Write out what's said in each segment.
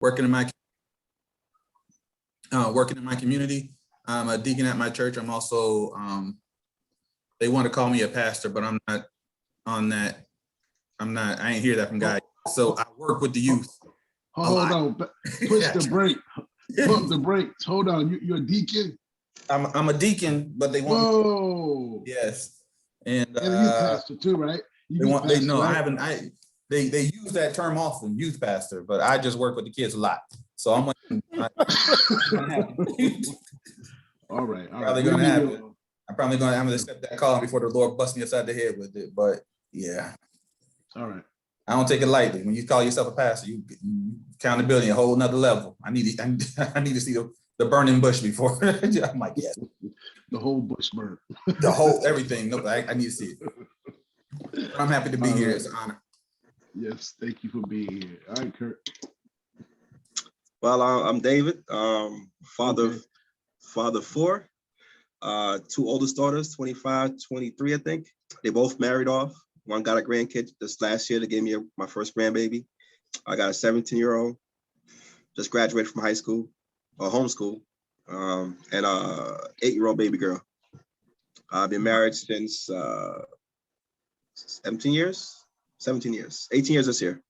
working in my community. I'm a deacon at my church. I'm also they want to call me a pastor, but I'm not on that. I ain't hear that from God. So I work with the youth. Hold on, push the brake. Pump the brakes. Hold on, you're a deacon? I'm a deacon, but they want Whoa. Yes. And a youth pastor too, right? They use that term often, youth pastor, but I just work with the kids a lot. So I'm all right. Probably gonna happen. I'm gonna accept that call before the Lord busts me upside the head with it. But yeah. All right. I don't take it lightly. When you call yourself a pastor, you accountability a whole nother level. I need to see the burning bush before. I'm like, yes. The whole bush burn. The whole everything. No, I need to see it. But I'm happy to be here. It's an honor. Yes, thank you for being here. All right, Kurt. Well, I'm David, father of four, two oldest daughters, 25, 23, I think. They both married off. One got a grandkid this last year. They gave me my first grandbaby. I got a 17-year-old, just graduated from high school, or homeschool, and a 8-year-old baby girl. I've been married since 18 years this year.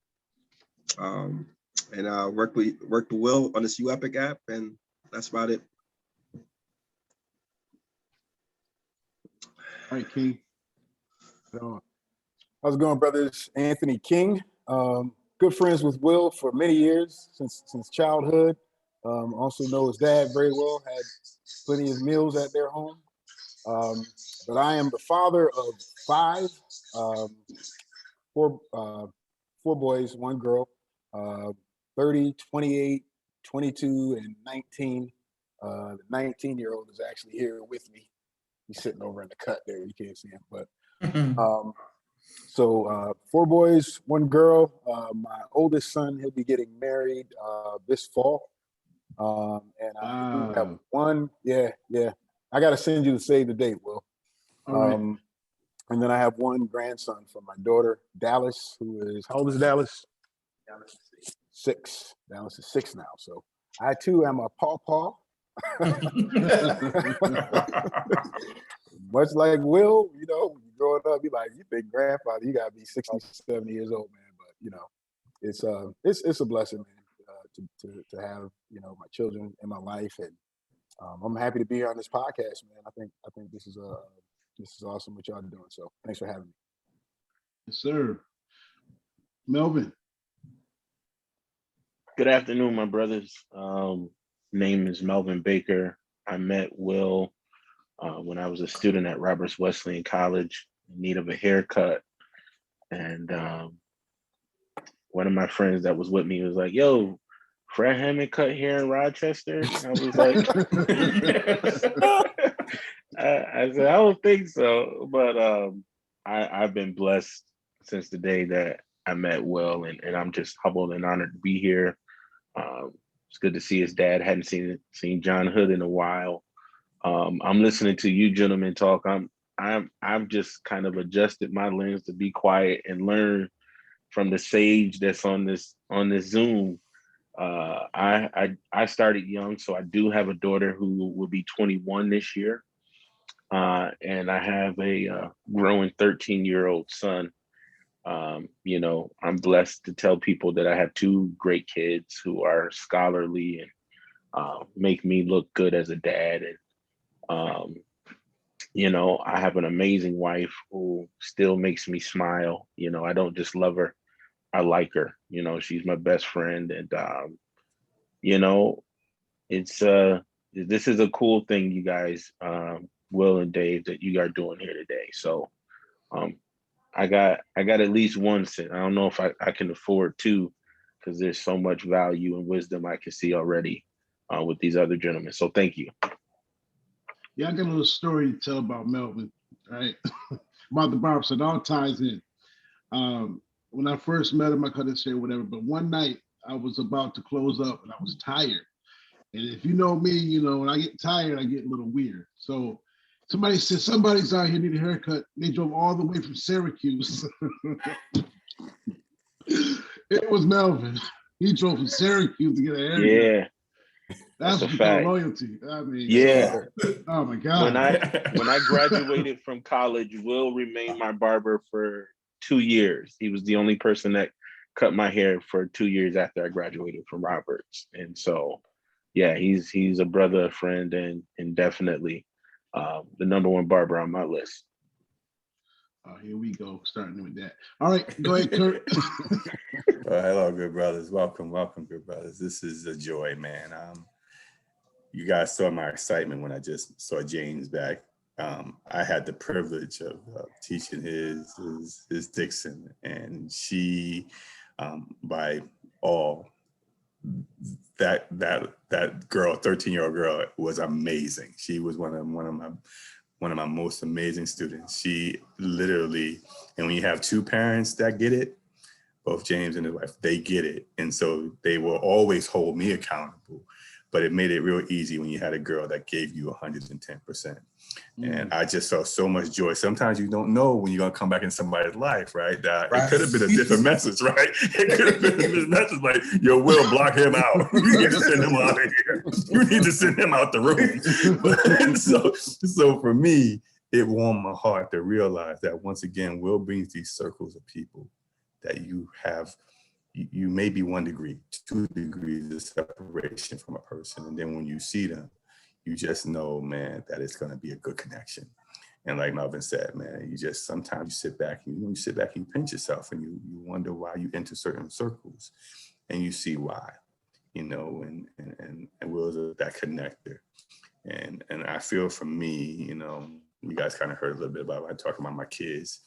And I worked with Will on this Uepik app, and that's about it. All right, King. How's it going, brothers? Anthony King. Good friends with Will for many years, since childhood. Also know his dad very well, had plenty of meals at their home. But I am the father of 5, 4 boys, 1 girl, 30, 28, 22, and 19. The 19-year-old is actually here with me. He's sitting over in the cut there. You can't see him, but so 4 boys, 1 girl. My oldest son, he'll be getting married this fall. And I have 1. Yeah. I got to send you to save the date, Will. And then I have 1 grandson from my daughter, Dallas, who is, how old is Dallas? Dallas is 6. Dallas is 6 now. So I too am a pawpaw. Much like Will, growing up, you think grandfather, you gotta be 60, 70 years old, man. But it's a blessing, man, to have my children in my life, and I'm happy to be here on this podcast, man. I think this is awesome what y'all are doing. So thanks for having me. Yes, sir. Melvin. Good afternoon, my brothers. Name is Melvin Baker. I met Will when I was a student at Roberts Wesleyan College in need of a haircut. And one of my friends that was with me was like, yo, Fred Hammond cut here in Rochester? I was like, I said, I don't think so. But I've been blessed since the day that I met Will, and I'm just humbled and honored to be here. It's good to see his dad. Hadn't seen John Hood in a while. I'm listening to you gentlemen talk. I've just kind of adjusted my lens to be quiet and learn from the sage that's on this Zoom. I started young, so I do have a daughter who will be 21 this year, and I have a growing 13-year-old son. I'm blessed to tell people that I have 2 great kids who are scholarly and make me look good as a dad. And, I have an amazing wife who still makes me smile. I don't just love her, I like her. She's my best friend. And, it's this is a cool thing, you guys, Will and Dave, that you are doing here today. So, I got at least 1 cent. I don't know if I can afford 2, because there's so much value and wisdom I can see already with these other gentlemen. So thank you. Yeah, I got a little story to tell about Melvin, right? About the barber, so it all ties in. When I first met him, I couldn't say whatever, but one night I was about to close up and I was tired. And if you know me, when I get tired, I get a little weird. So somebody said, somebody's out here need a haircut. They drove all the way from Syracuse. It was Melvin. He drove from Syracuse to get an haircut. Yeah, That's a what you call fact. loyalty. I mean, Yeah. oh my When God. I graduated from college, Will remained my barber for 2 years. He was the only person that cut my hair for 2 years after I graduated from Roberts. And so, yeah, he's a brother, a friend, and definitely the number one barber on my list. Oh, here we go, starting with that. All right, go ahead, Kurt. Hello, good brothers. Welcome, good brothers. This is a joy, man. You guys saw my excitement when I just saw James back. I had the privilege of teaching his Dixon, and she, by all, that girl, 13-year-old girl, was amazing. She was one of my most amazing students. She literally, and when you have two parents that get it, both James and his wife, they get it. And so they will always hold me accountable, but it made it real easy when you had a girl that gave you 110%. And I just felt so much joy. Sometimes you don't know when you're gonna come back in somebody's life, right? That it could have been a different message, right? It could have been a different message like, yo, Will, block him out. You need to send him out of here. You need to send him out the room. But, so for me, it warmed my heart to realize that once again, Will brings these circles of people that you may be 1 degree, 2 degrees of separation from a person. And then when you see them, you just know, man, that it's going to be a good connection. And like Melvin said, man, sometimes you sit back and you pinch yourself and you wonder why you enter certain circles, and you see why, and Will's that connector. And I feel for me, you guys kind of heard a little bit about when I talk about my kids.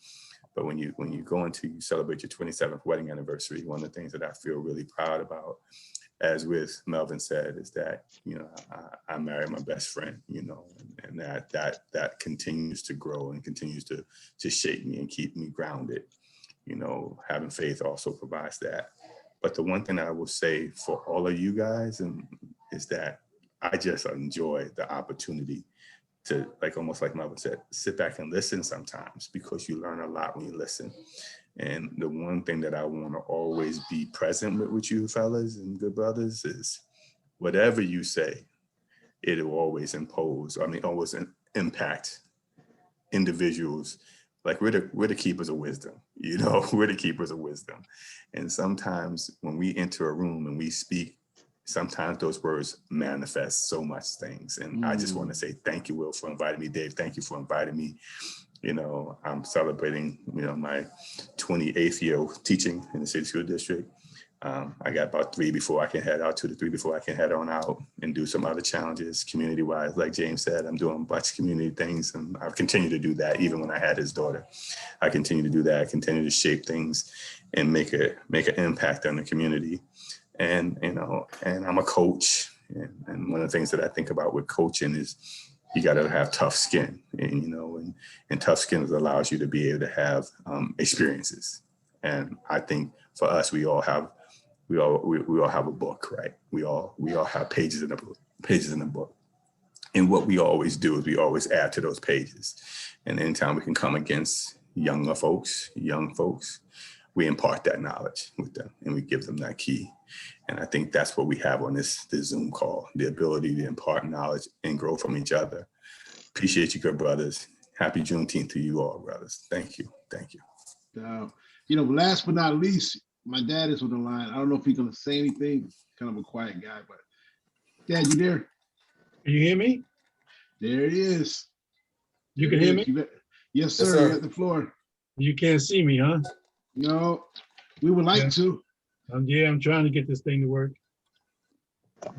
But when you you celebrate your 27th wedding anniversary, one of the things that I feel really proud about, as with Melvin said, is that, I married my best friend, and that continues to grow and continues to shape me and keep me grounded. Having faith also provides that. But the one thing that I will say for all of you guys is that I just enjoy the opportunity to, almost like Melvin said, sit back and listen sometimes, because you learn a lot when you listen. And the one thing that I want to always be present with you fellas and good brothers is whatever you say, it will always always impact individuals. Like we're the keepers of wisdom, we're the keepers of wisdom. And sometimes when we enter a room and we speak, sometimes those words manifest so much things. And I just want to say thank you, Will, for inviting me. Dave, thank you for inviting me. I'm celebrating, my 28th year of teaching in the city school district. I got about 3 before I can head out, 2 to 3 before I can head on out and do some other challenges community-wise. Like James said, I'm doing a bunch of community things, and I've continued to do that even when I had his daughter. I continue to do that. I continue to shape things and make an impact on the community. And, and I'm a coach. And one of the things that I think about with coaching is you got to have tough skin, and tough skin allows you to be able to have experiences. And I think for us, we all have a book, right? We all have pages in the book. And what we always do is we always add to those pages. And anytime we can come against young folks, we impart that knowledge with them and we give them that key. And I think that's what we have on this Zoom call, the ability to impart knowledge and grow from each other. Appreciate you, good brothers. Happy Juneteenth to you all, brothers. Thank you. Thank you. Last but not least, my dad is on the line. I don't know if he's going to say anything. Kind of a quiet guy, but Dad, you there? Can you hear me? There he is. You can hear me? Yes, sir. You're at the floor. You can't see me, huh? No, we would like to. Yeah, I'm trying to get this thing to work.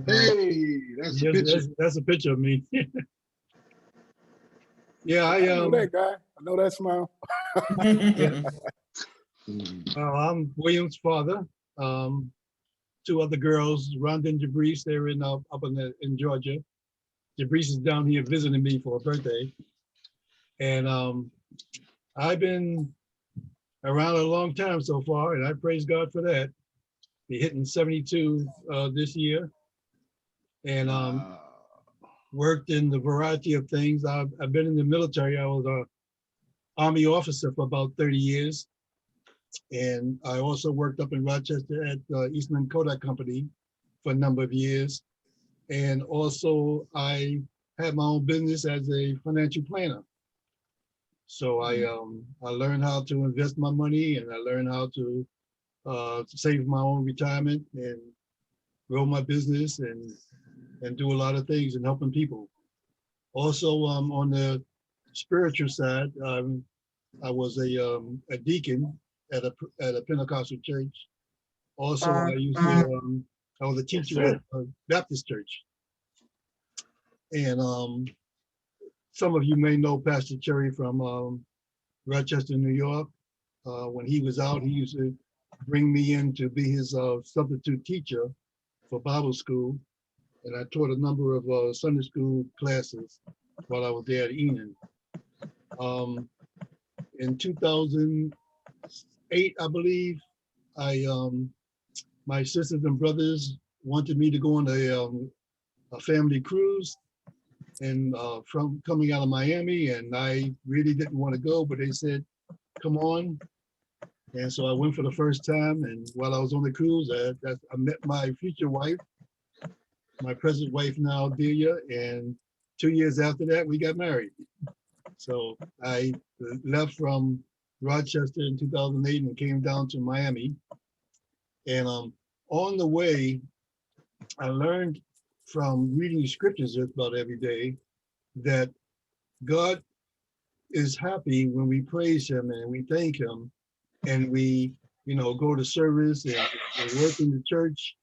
Hey, that's a picture. That's a picture of me. Yeah, I know that guy. I know that smile. I'm William's father. 2 other girls, Rhonda and Jabrice, they're up in Georgia. Jabrice is down here visiting me for a birthday. And I've been around a long time so far, and I praise God for that. We're hitting 72 this year. And worked in the variety of things. I've been in the military. I was an Army officer for about 30 years. And I also worked up in Rochester at Eastman Kodak Company for a number of years. And also I had my own business as a financial planner. So I learned how to invest my money, and I learned how to save my own retirement and grow my business and do a lot of things and helping people. Also, on the spiritual side, I was a deacon at a Pentecostal church. Also, I was a teacher at a Baptist church. And some of you may know Pastor Cherry from Rochester, New York. When he was out, he used to bring me in to be his substitute teacher for Bible school. And I taught a number of Sunday school classes while I was there at Enon. In 2008, I believe, my sisters and brothers wanted me to go on a family cruise, and from coming out of Miami, and I really didn't want to go, but they said, come on. And so I went for the first time, and while I was on the cruise, I met my future wife, my present wife now, Delia, and 2 years after that, we got married. So I left from Rochester in 2008 and came down to Miami. And on the way, I learned from reading scriptures just about every day that God is happy when we praise him and we thank him, and we, go to service and work in the church.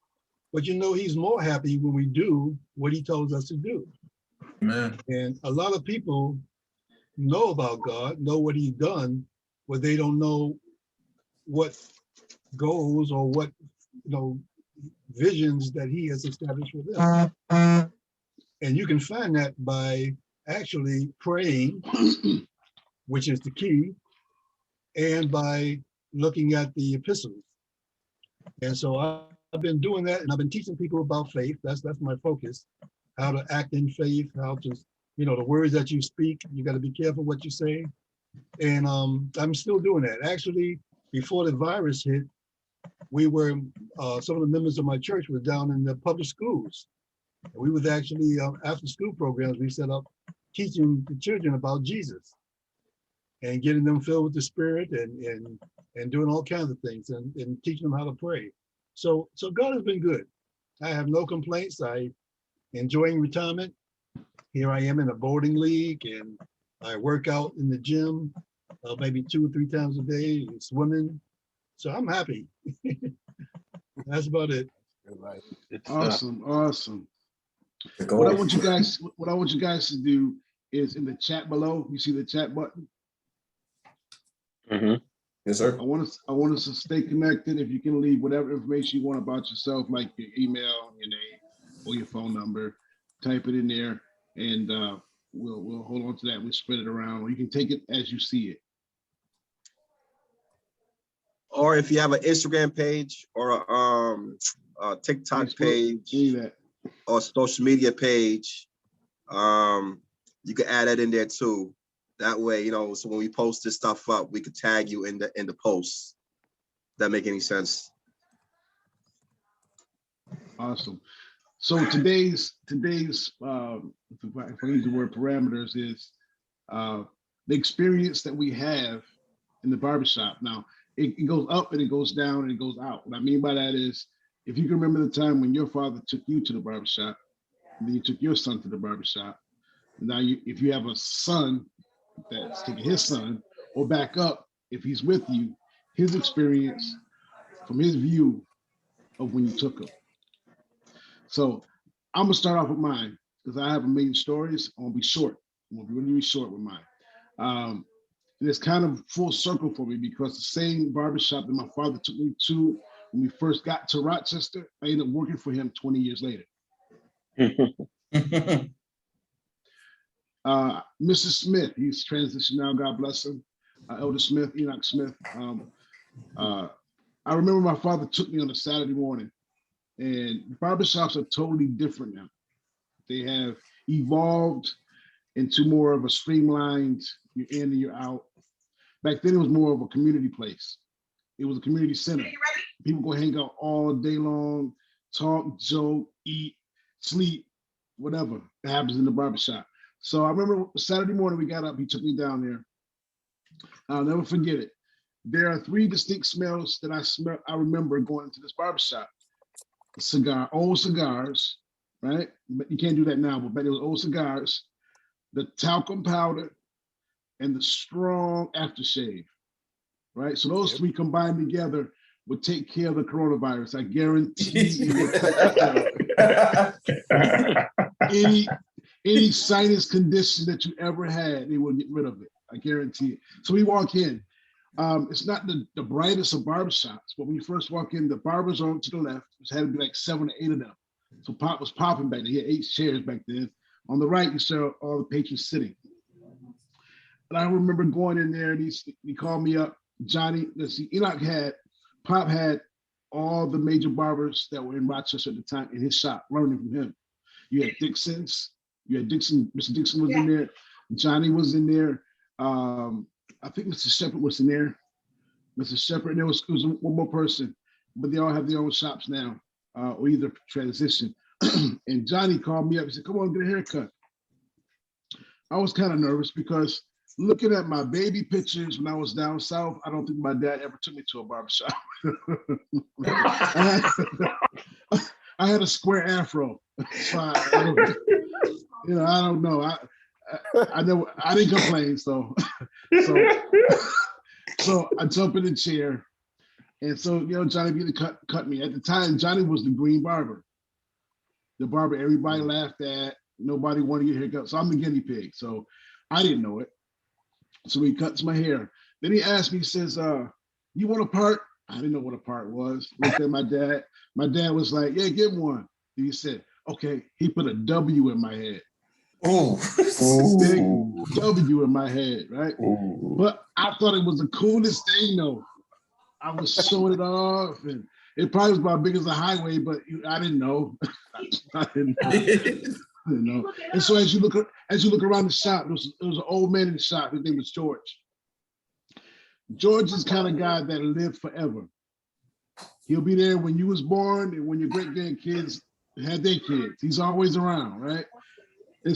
But he's more happy when we do what he tells us to do. Amen. And a lot of people know about God, know what he's done, but they don't know what goals or what visions that he has established for them. And you can find that by actually praying, which is the key, and by looking at the epistles. And so I've been doing that, and I've been teaching people about faith. That's my focus, how to act in faith, how to, the words that you speak, you got to be careful what you say. And I'm still doing that. Actually, before the virus hit, we were, some of the members of my church were down in the public schools. We was actually, after school programs, we set up teaching the children about Jesus and getting them filled with the Spirit and doing all kinds of things and teaching them how to pray. So God has been good. I have no complaints. I enjoying retirement. Here I am in a boarding league, and I work out in the gym maybe 2 or 3 times a day, swimming. So I'm happy. That's about it. Awesome. Go. What I want you guys to do is in the chat below, you see the chat button? Mm-hmm. Yes, sir. I want us to stay connected. If you can leave whatever information you want about yourself, like your email, your name, or your phone number, type it in there, and we'll hold on to that. We'll spread it around, or you can take it as you see it. Or if you have an Instagram page or a TikTok page or social media page, you can add that in there too. That way, so when we post this stuff up, we could tag you in the post. That make any sense? Awesome. So today's if I use the word parameters, is the experience that we have in the barbershop. Now, it goes up and it goes down and it goes out. What I mean by that is, if you can remember the time when your father took you to the barbershop, and then you took your son to the barbershop. Now, if you have a son that's taking his son, or back up, if he's with you, his experience from his view of when you took him. So I'm gonna start off with mine, because I have a million stories. I'm gonna be short. I'm gonna be really short with mine. And it's kind of full circle for me, because the same barbershop that my father took me to when we first got to Rochester, I ended up working for him 20 years later. Mr. Smith, he's transitioned now, God bless him. Elder Smith, Enoch Smith. I remember my father took me on a Saturday morning, and barbershops are totally different now. They have evolved into more of a streamlined, you're in and you're out. Back then it was more of a community place. It was a community center. People go hang out all day long, talk, joke, eat, sleep, whatever that happens in the barbershop. So I remember Saturday morning we got up, he took me down there. I'll never forget it. There are 3 distinct smells that I remember going into this barbershop. Old cigars, right? But you can't do that now, but it was old cigars, the talcum powder, and the strong aftershave, right? So those 3 combined together would take care of the coronavirus. I guarantee any sinus condition that you ever had, they will get rid of it. I guarantee it. So we walk in. It's not the brightest of barbershops, but when you first walk in, the barbers are to the left. There had to be like 7 or 8 of them. So Pop was popping back there. He had 8 chairs back then. On the right, you saw all the patrons sitting. And I remember going in there and he called me up. Johnny, let's see, Pop had all the major barbers that were in Rochester at the time in his shop, learning from him. You had Dixon's, Mr. Dixon was in there, Johnny was in there. I think Mr. Shepherd was in there. Mr. Shepherd, and there was one more person, but they all have their own shops now, or either transition. And Johnny called me up. He said, "Come on, get a haircut." I was kind of nervous because looking at my baby pictures when I was down south, I don't think my dad ever took me to a barbershop. I had a square afro. So I don't know. I know I didn't complain, so I jump in the chair, and so Johnny began to cut me. At the time, Johnny was the green barber, the barber everybody laughed at. Nobody wanted to get a haircut, so I'm the guinea pig. So I didn't know it. So he cuts my hair. Then he asked me, he says, "You want a part?" I didn't know what a part was. Looked at my dad. My dad was like, "Yeah, give him one." And he said, "Okay." He put a W in my head. Ooh. Big W in my head, right? Ooh. But I thought it was the coolest thing, though. I was showing it off, and it probably was about big as a highway, but I didn't know. I didn't know. And so as you look around the shop, there was an old man in the shop. His name was George. George is the kind of guy that lived forever. He'll be there when you was born and when your great grandkids had their kids. He's always around, right? And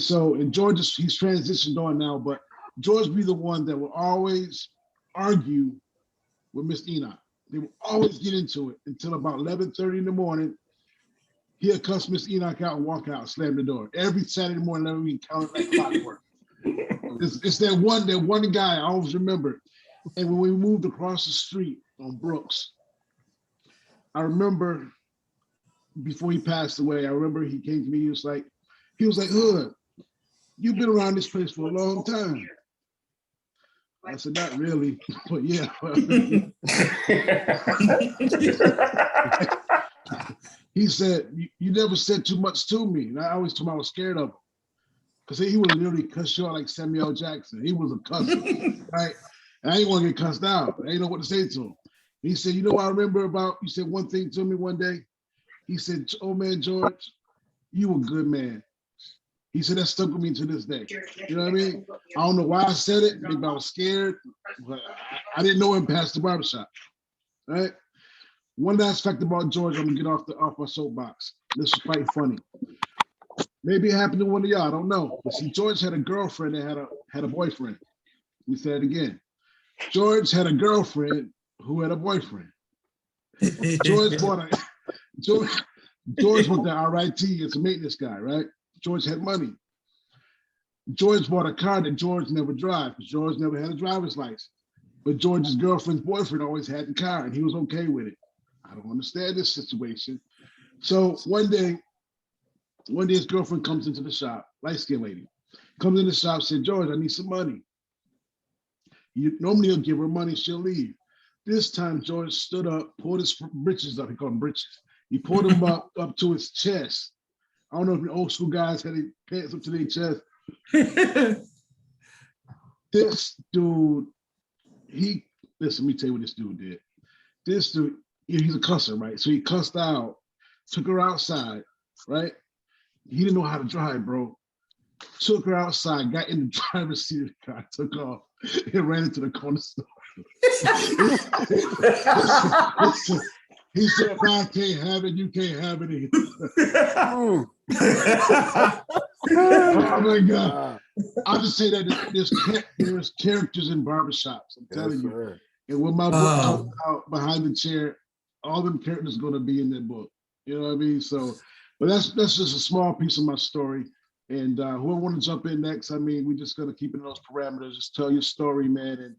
George, he's transitioned on now, but George be the one that will always argue with Miss Enoch. They will always get into it until about 11:30 in the morning. He'll cuss Miss Enoch out and walk out, slam the door. Every Saturday morning, let me count it like clockwork. It's that one guy I always remember. And when we moved across the street on Brooks, I remember before he passed away, I remember he came to me, he was like, "Hood, you've been around this place for a long time." I said, "Not really, but yeah." He said, you never said too much to me. And I always told him I was scared of him. Because he would literally cuss you out like Samuel Jackson. He was a cusser, right? And I didn't want to get cussed out. I didn't know what to say to him. He said, "You know what I remember about?" You said one thing to me one day. He said, "Oh man, George, you a good man." He said, "That stuck with me to this day." You know what I mean? I don't know why I said it. Maybe I was scared, but I didn't know him past the barbershop, right? One last fact about George, I'm gonna get off my soapbox. This is quite funny. Maybe it happened to one of y'all, I don't know. But see, George had a girlfriend that had a boyfriend. We said it again. George had a girlfriend who had a boyfriend. George worked at RIT as a maintenance guy, right? George had money. George bought a car that George never drive because George never had a driver's license. But George's girlfriend's boyfriend always had the car and he was okay with it. I don't understand this situation. So one day his girlfriend comes into the shop, light-skinned lady, comes in the shop, said, "George, I need some money." Normally he'll give her money, she'll leave. This time George stood up, pulled his britches up, he called them britches. He pulled them up to his chest. I don't know if the old school guys had their pants up to their chest. This dude, let me tell you what this dude did. This dude, he's a cusser, right? So he cussed out, took her outside, right? He didn't know how to drive, bro. Took her outside, got in the driver's seat of the car, took off, and ran into the corner store. He said, if I can't have it, you can't have it either. Oh my God. I'll just say that there's characters in barbershops. I'm telling you. And when my book comes out behind the chair, all them characters are going to be in that book. You know what I mean? So, but that's just a small piece of my story. And whoever want to jump in next, I mean, we're just going to keep it in those parameters. Just tell your story, man. And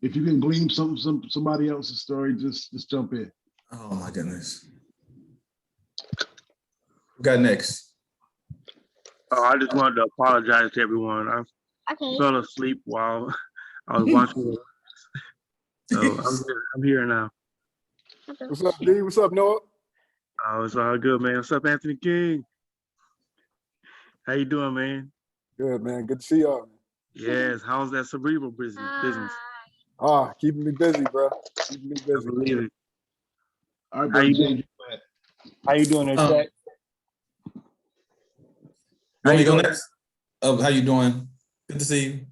if you can glean somebody else's story, just jump in. Oh my goodness. Who got next? Oh, I just wanted to apologize to everyone. I fell asleep while I was watching. So I'm here now. What's up, D? What's up, Noah? Oh, it's all good, man. What's up, Anthony King? How you doing, man? Good, man. Good to see y'all. Yes. How's that cerebral business? Keeping me busy, bro. Keeping me busy. I believe it. All right, How you doing? How you doing there, Jack? You want me to go next? Oh, how you doing? Good to see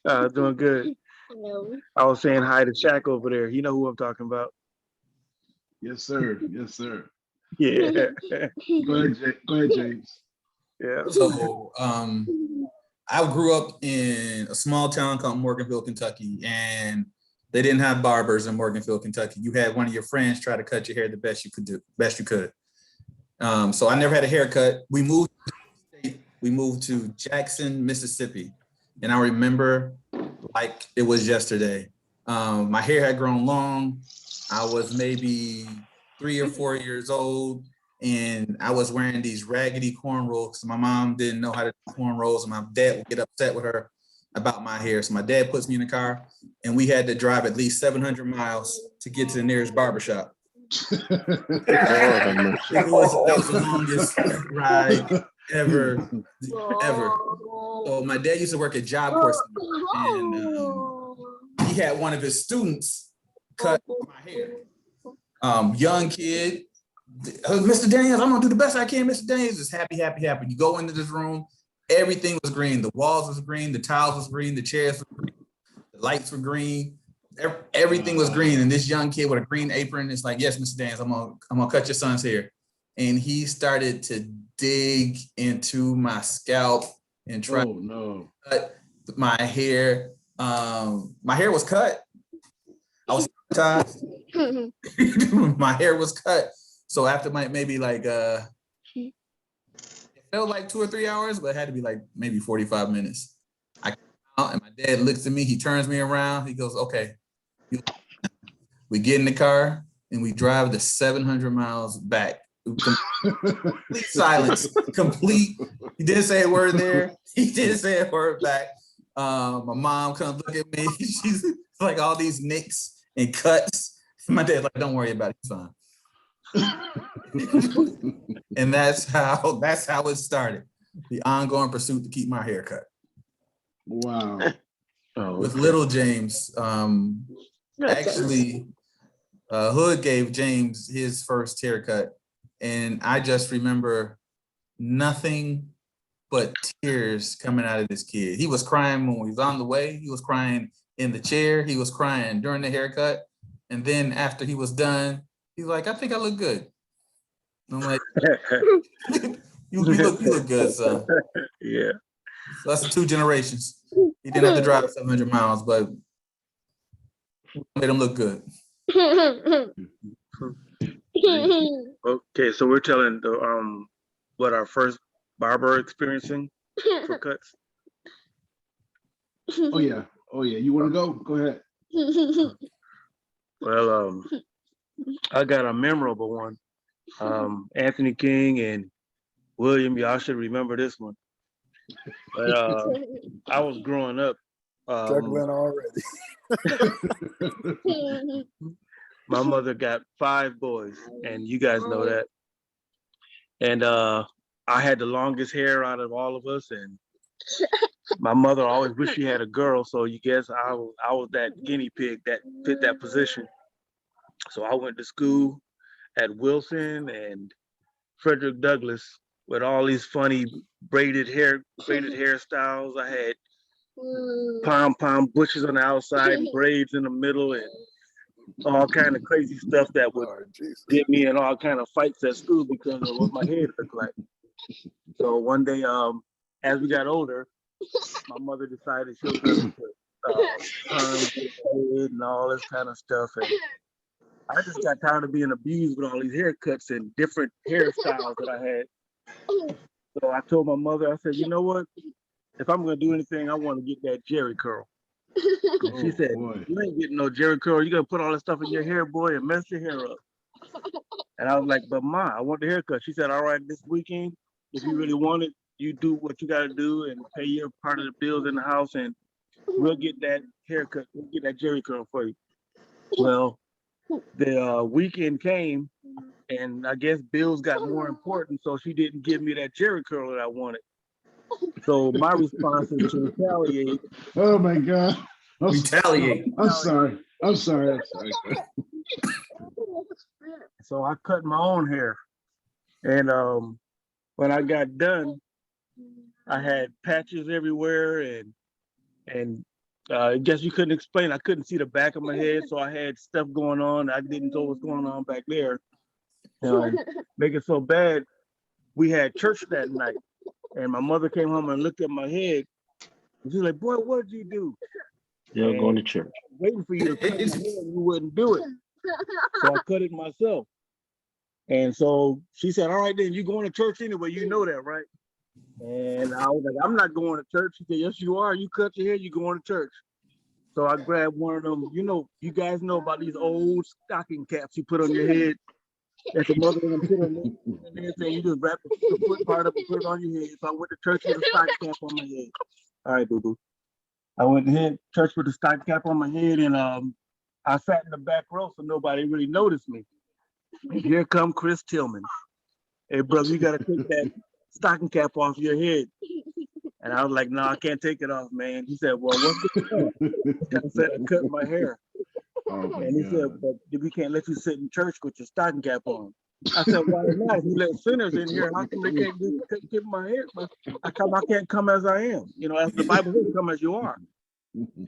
you. Doing good. Hello. I was saying hi to Shaq over there. You know who I'm talking about. Yes, sir. Yes, sir. Yeah. Go ahead, James. Yeah. So I grew up in a small town called Morganville, Kentucky, and they didn't have barbers in Morganville, Kentucky. You had one of your friends try to cut your hair the best you could. So I never had a haircut. We moved to Jackson, Mississippi. And I remember like it was yesterday. My hair had grown long. I was maybe 3 or 4 years old, and I was wearing these raggedy cornrows. My mom didn't know how to do cornrows, and my dad would get upset with her about my hair. So my dad puts me in the car, and we had to drive at least 700 miles to get to the nearest barbershop. That was the longest ride ever. So my dad used to work at Job Corps, and he had one of his students cut my hair. Young kid, Mr. Daniels, I'm gonna do the best I can. Mr. Daniels is happy. You go into this room, everything was green. The walls was green, the tiles was green, the chairs were green, the lights were green. Everything was green, and this young kid with a green apron is like, "Yes, Mr. Daniels, I'm gonna cut your son's hair." And he started to dig into my scalp and try to cut my hair. My hair was cut. I was traumatized. My hair was cut. So after maybe like it felt like 2 or 3 hours, but it had to be like maybe 45 minutes. I come out and my dad looks at me, he turns me around, he goes, "Okay." We get in the car and we drive the 700 miles back. Complete silence, complete. He didn't say a word there. He didn't say a word back. My mom comes look at me. She's like all these nicks and cuts. My dad's like, "Don't worry about it, it's fine." And that's how it started. The ongoing pursuit to keep my hair cut. Wow. With little James, actually, Hood gave James his first haircut, and I just remember nothing but tears coming out of this kid. He was crying when he was on the way. He was crying in the chair. He was crying during the haircut. And then after he was done, he's like, "I think I look good." And I'm like, you look good, son. Yeah. So that's 2 generations. He didn't have to drive 700 miles, but made him look good. Okay, so we're telling the what our first barber experiencing for cuts. Oh yeah. You want to go? Go ahead. Well, I got a memorable one. Anthony King and William, y'all should remember this one. But I was growing up. Juggling already. My mother got 5 boys, and you guys know that. And I had the longest hair out of all of us, and my mother always wished she had a girl. So you guess I was that guinea pig that fit that position. So I went to school at Wilson and Frederick Douglass with all these funny braided hairstyles. I had pom bushes on the outside, and braids in the middle, and all kind of crazy stuff that would get me in all kind of fights at school because of what my hair looked like. So one day, as we got older, my mother decided she was going to put perms in the head and all this kind of stuff. And I just got tired of being abused with all these haircuts and different hairstyles that I had. So I told my mother, I said, you know what? If I'm going to do anything, I want to get that Jerry curl. And she said, you ain't getting no Jerry curl. You're going to put all that stuff in your hair, boy, and mess your hair up. And I was like, but Ma, I want the haircut. She said, all right, this weekend, if you really want it, you do what you got to do and pay your part of the bills in the house, and we'll get that haircut. We'll get that Jerry curl for you. Well, the weekend came, and I guess bills got more important, so she didn't give me that Jerry curl that I wanted. So my response is to retaliate. Oh my God. Retaliate. I'm sorry. So I cut my own hair. And when I got done, I had patches everywhere, and I guess you couldn't explain. I couldn't see the back of my head, so I had stuff going on. I didn't know what's going on back there. Make it so bad, we had church that night, and my mother came home and looked at my head, and she's like, boy, what did you do? Yeah, going to church. Waiting for you to cut my hair, and you wouldn't do it. So I cut it myself. And so she said, all right, then you going to church anyway, you know that, right? And I was like, I'm not going to church. She said, yes, you are. You cut your hair, you going to church. So I grabbed one of them, you guys know about these old stocking caps you put on your head. That your mother didn't put on and everything. You just wrap the foot part up and put it on your head. So I went to church with a stocking cap on my head. All right, boo-boo. I went to church with a stocking cap on my head, and I sat in the back row so nobody really noticed me. And here come Chris Tillman. Hey, brother, you got to take that stocking cap off your head. And I was like, no, I can't take it off, man. He said, well, what's going on? I said, I cut my hair. And he said, but we can't let you sit in church with your stocking cap on. I said, why not? If you let sinners in here, how come they can't get my hair? I can't come as I am. As the Bible says, come as you are.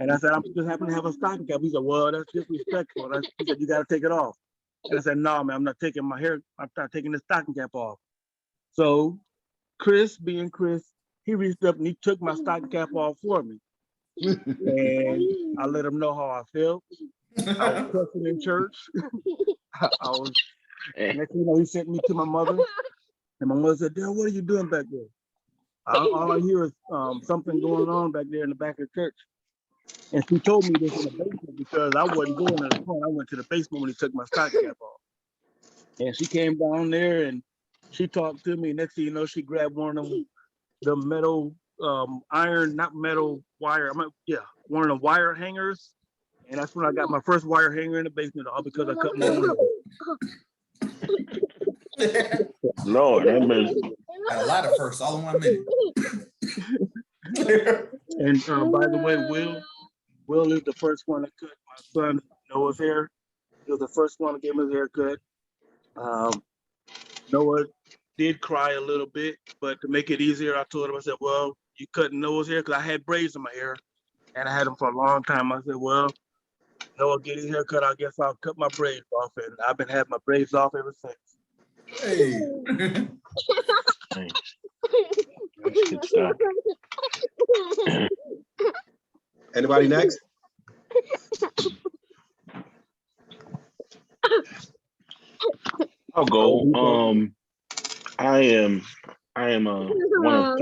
And I said, I'm just happen to have a stocking cap. He said, well, that's disrespectful. He said, you got to take it off. And I said, no, man, I'm not taking my hair. I'm not taking the stocking cap off. So Chris, being Chris, he reached up and he took my stocking cap off for me. And I let him know how I felt. I was cussing in church. Next thing you know, he sent me to my mother. And my mother said, Dad, what are you doing back there? All I hear is something going on back there in the back of the church. And she told me this in the basement because I wasn't going to the front. I went to the basement when he took my stocking cap off. And she came down there and she talked to me. Next thing you know, she grabbed one of them, the metal iron, not metal wire. One of the wire hangers. And that's when I got my first wire hanger in the basement, all because I cut my own hair. Lord, that means Had a lot of firsts all in 1 minute. And by the way, Will is the first one that cut my son Noah's hair. He was the first one to give him his haircut. Noah did cry a little bit, but to make it easier, I told him, I said, well, you cutting Noah's hair? Because I had braids in my hair, and I had them for a long time. I said, well, Noah get his haircut, I guess I'll cut my braids off. And I've been having my braids off ever since. Hey. That's good stuff. Anybody next? I'll go. I am one of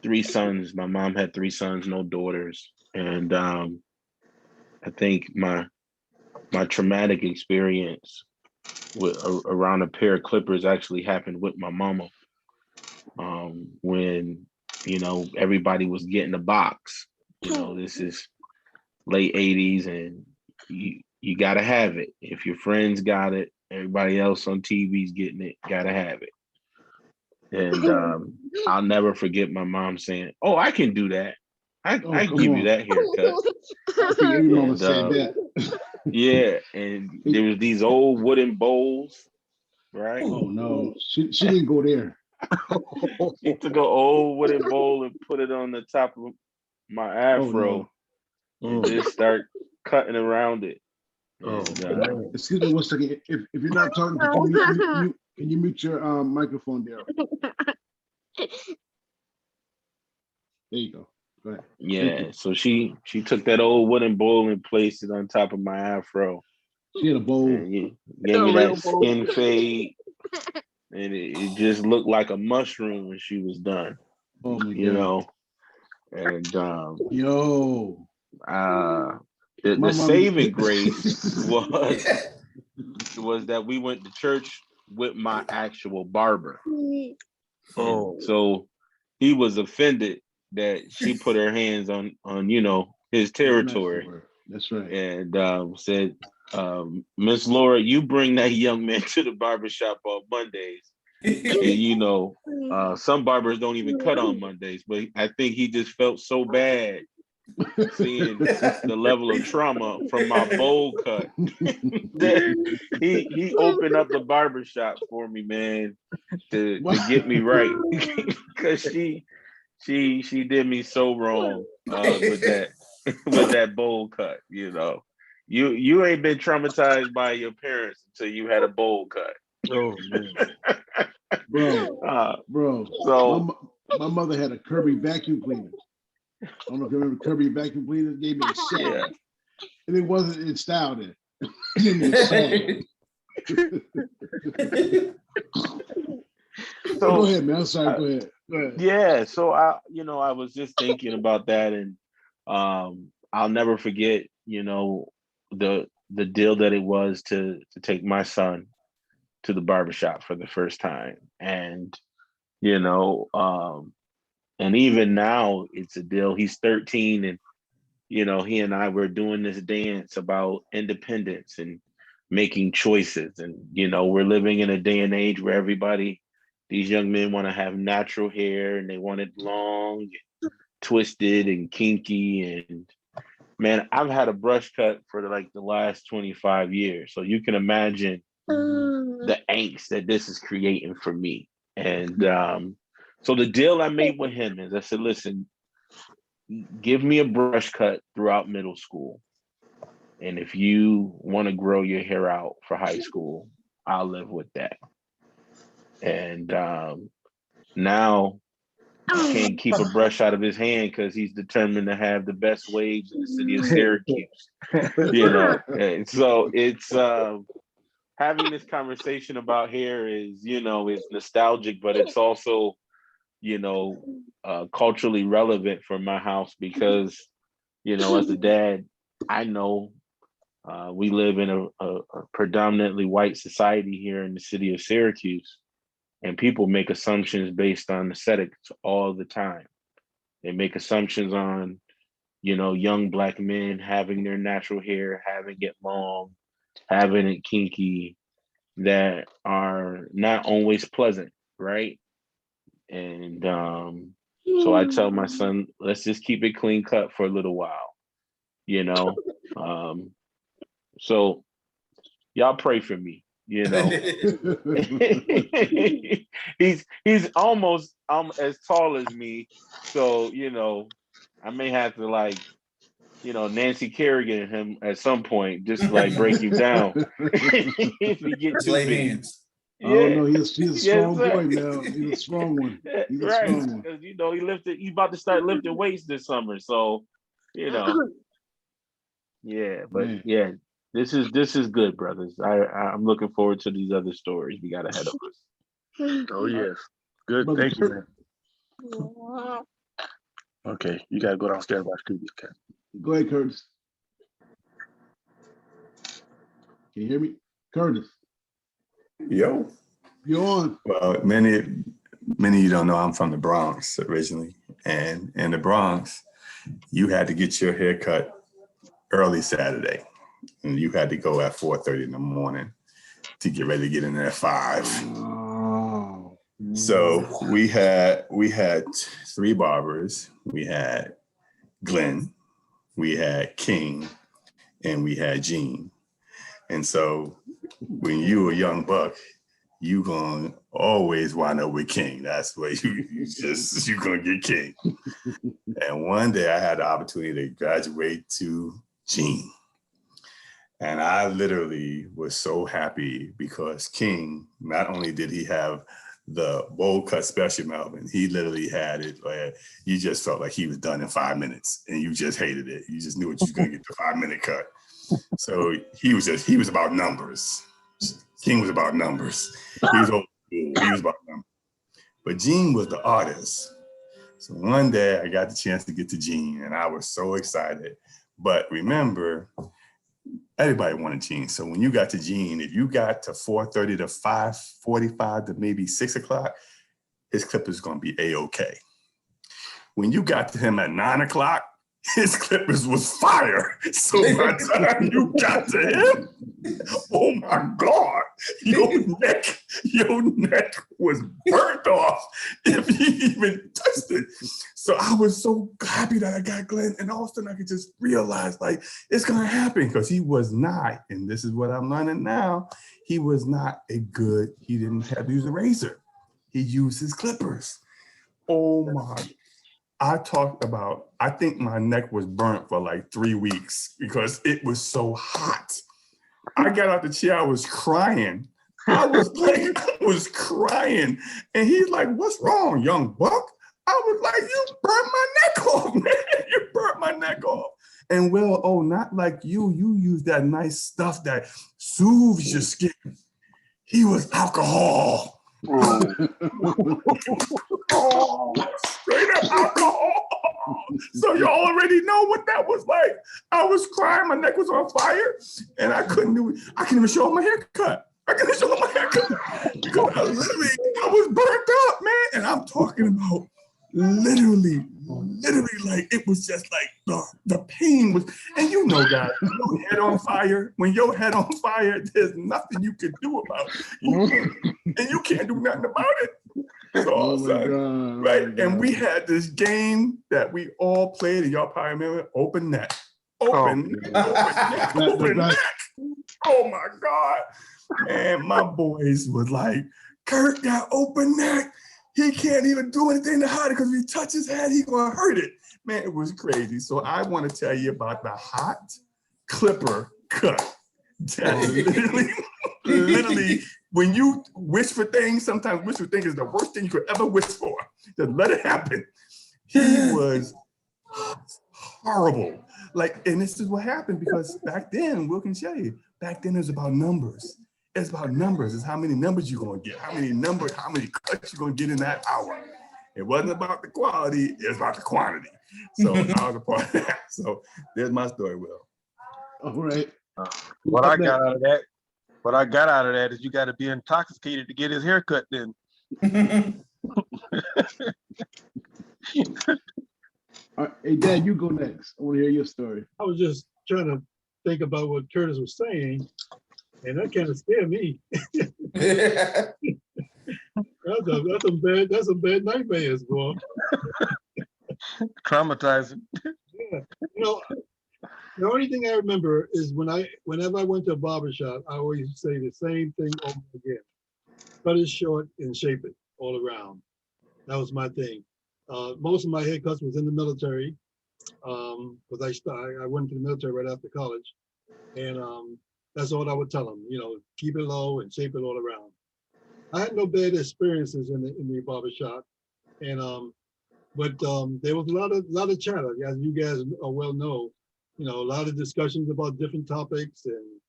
three sons. My mom had 3 sons, no daughters, and I think my traumatic experience around a pair of clippers actually happened with my mama. When everybody was getting a box. This is late 80s, and you gotta have it. If your friends got it, everybody else on TV's getting it, gotta have it. And I'll never forget my mom saying, "Oh, I can do that. I can give you that haircut." I think your mama said that. Yeah, and there was these old wooden bowls, right? Oh no, she didn't go there. He took an old wooden bowl and put it on the top of my afro and just start cutting around it. Oh, And, Excuse me one second. If you're not talking, can you mute your microphone there? There you go. Go ahead. yeah, so she took that old wooden bowl and placed it on top of my afro. She had a bowl. And gave me that skin fade, and it just looked like a mushroom when she was done. Oh my You God. know, and Yo. the saving grace was that we went to church with my actual barber. Oh. So he was offended that she put her hands on his territory. That's right. And said, Miss Laura, you bring that young man to the barbershop on Mondays. And some barbers don't even cut on Mondays, but I think he just felt so bad seeing the level of trauma from my bowl cut that he opened up the barbershop for me, man, to get me right. Because she did me so wrong with that bowl cut. You ain't been traumatized by your parents until you had a bowl cut. Oh man. Bro. So my mother had a Kirby vacuum cleaner. I don't know if you remember Kirby vacuum cleaner. Gave me a set, Yeah. and it wasn't in style then. Gave me a set. So go ahead, man. I'm sorry. Go ahead. Yeah. So I was just thinking about that, and I'll never forget, the deal that it was to take my son to the barbershop for the first time. And, and even now it's a deal. He's 13, and, he and I were doing this dance about independence and making choices. And, we're living in a day and age where these young men want to have natural hair, and they want it long, and twisted and kinky. And man, I've had a brush cut for the last 25 years. So you can imagine the angst that this is creating for me. And so the deal I made with him is I said, listen, give me a brush cut throughout middle school. And if you want to grow your hair out for high school, I'll live with that. And now I can't keep a brush out of his hand because he's determined to have the best waves in the city of Syracuse. And so it's having this conversation about hair is, it's nostalgic, but it's also, culturally relevant for my house because, as a dad, I know we live in a predominantly white society here in the city of Syracuse, and people make assumptions based on aesthetics all the time. They make assumptions on, young Black men having their natural hair, having it long, having it kinky, that are not always pleasant, right? And so I tell my son, let's just keep it clean cut for a little while, So y'all pray for me, He's almost as tall as me, so I may have to Nancy Kerrigan him at some point, just break him down if he get too big. Hands. Oh no, he's a strong boy now. He's a strong one. He's a strong one. Because he's about to start lifting weights this summer. So, yeah, but Man. yeah, this is good, brothers. I'm looking forward to these other stories we got ahead of us. Oh yes. Good. Brother Thank you, man. Okay, you gotta go downstairs and watch TV, okay? Go ahead, Curtis. Can you hear me? Curtis. Yo. You're on. Well, many of you don't know I'm from the Bronx originally. And in the Bronx, you had to get your hair cut early Saturday. And you had to go at 4:30 in the morning to get ready to get in there at 5. Oh. So we had 3 barbers. We had Glenn, we had King, and we had Gene. And so when you were a young buck, you gonna always wind up with King. That's where you're gonna get King. And one day I had the opportunity to graduate to Gene. And I literally was so happy because King, not only did he have the bowl cut special, Melvin, he literally had it where you just felt like he was done in 5 minutes and you just hated it. You just knew what you was gonna get the 5-minute cut. So he was about numbers. King was about numbers. He was old school. He was about numbers. But Gene was the artist. So one day I got the chance to get to Gene and I was so excited. But remember, everybody wanted Gene. So when you got to Gene, if you got to 4:30 to 5:45 to maybe 6 o'clock, his clip is going to be A-OK. When you got to him at 9 o'clock, his clippers was fire. So by the time you got to him, oh my God, your neck was burnt off if he even touched it. So I was so happy that I got Glenn, and all of a sudden I could just realize like it's gonna happen because he was not, and this is what I'm learning now, he was not he didn't have to use a razor. He used his clippers. Oh my, I think my neck was burnt for like 3 weeks because it was so hot. I got out the chair, I was crying. I was crying. And he's like, "What's wrong, young buck?" I was like, "You burnt my neck off, man. You burnt my neck off." And Will, oh, not like you use that nice stuff that soothes your skin. He was alcohol. Oh, straight up alcohol. So you already know what that was like. I was crying, my neck was on fire, and I couldn't even show up my haircut. I couldn't show up my haircut because I was burnt up, man. And I'm talking about literally like it was just like the pain was, and you know, guys, your head on fire, when your head on fire, there's nothing you can do about it. And you can't do nothing about it. So all of a sudden, right? And we had this game that we all played, and y'all probably remember, open neck. Open neck. Oh my God. And my boys was like, "Kurt got open neck. He can't even do anything to hide it because if he touches his head, he's gonna hurt it." Man, it was crazy. So I want to tell you about the hot clipper cut. That literally, when you wish for things, sometimes wish for things is the worst thing you could ever wish for. Just let it happen. He was horrible. Like, and this is what happened because back then, Will can show you, back then it was about numbers. It's about numbers. It's how many numbers you're gonna get, how many cuts you're gonna get in that hour. It wasn't about the quality, it was about the quantity. So I was a part of that. So there's my story, Will. All right. What I got out of that is you got to be intoxicated to get his haircut then. All right. Hey, Dad, you go next. I want to hear your story. I was just trying to think about what Curtis was saying, and that kind of scared me. That's some bad nightmares, boy. Traumatizing. Yeah. You know, the only thing I remember is whenever I went to a barbershop, I always say the same thing over again. Cut it short and shape it all around. That was my thing. Most of my haircuts was in the military, because I went to the military right after college, and that's all I would tell them. You know, keep it low and shape it all around. I had no bad experiences in the barbershop, and but there was a lot of chatter, as you guys well know. You know, a lot of discussions about different topics, and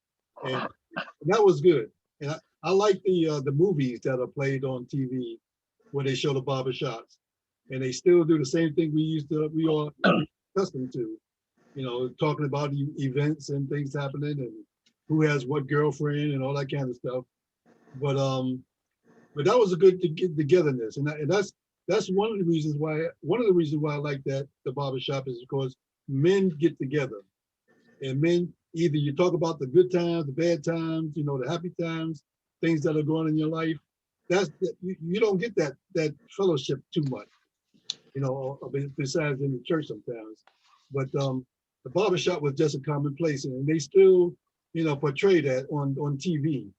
that was good. And I like the movies that are played on TV where they show the barbershops, and they still do the same thing we all accustomed to. You know, talking about events and things happening and who has what girlfriend and all that kind of stuff. But that was a good togetherness, and that's one of the reasons why I like that the barbershop is because men get together, and men, either you talk about the good times, the bad times, you know, the happy times, things that are going on in your life. You don't get that fellowship too much, you know, besides in the church sometimes. But the barbershop was just a commonplace, and they still, you know, portray that on TV.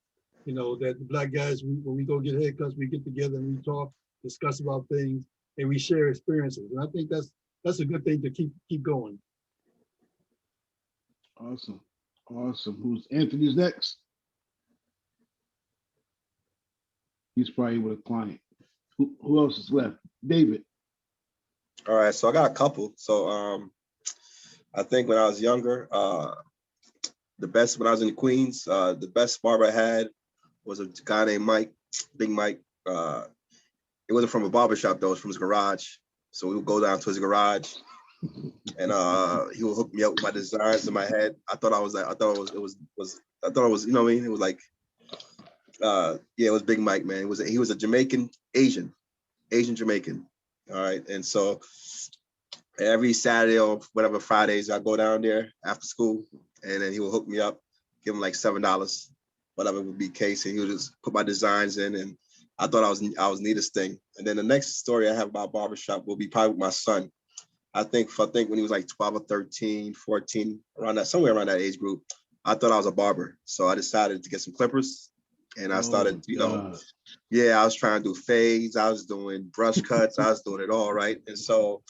you know, that the black guys, when we go get haircuts, we get together and we talk, discuss about things, and we share experiences. And I think that's a good thing to keep going. Awesome. Awesome. Who's Anthony's next? He's probably with a client. Who else is left? David. All right, so I got a couple. So I think when I was younger, the best when I was in Queens, the best barber I had was a guy named Mike, Big Mike. It wasn't from a barber shop though, it was from his garage. So we would go down to his garage and he would hook me up with my designs in my head. I thought it was, you know what I mean? It was like, yeah, it was Big Mike, man. He was a Jamaican, Asian Jamaican. All right. And so every Saturday or whatever Fridays, I go down there after school and then he will hook me up, give him like $7, whatever would be the case. And he would just put my designs in and I thought I was neatest thing. And then the next story I have about barbershop will be probably with my son. I think when he was like 12 or 13, 14, somewhere around that age group, I thought I was a barber. So I decided to get some clippers and I started, I was trying to do fades. I was doing brush cuts. I was doing it all, right? And so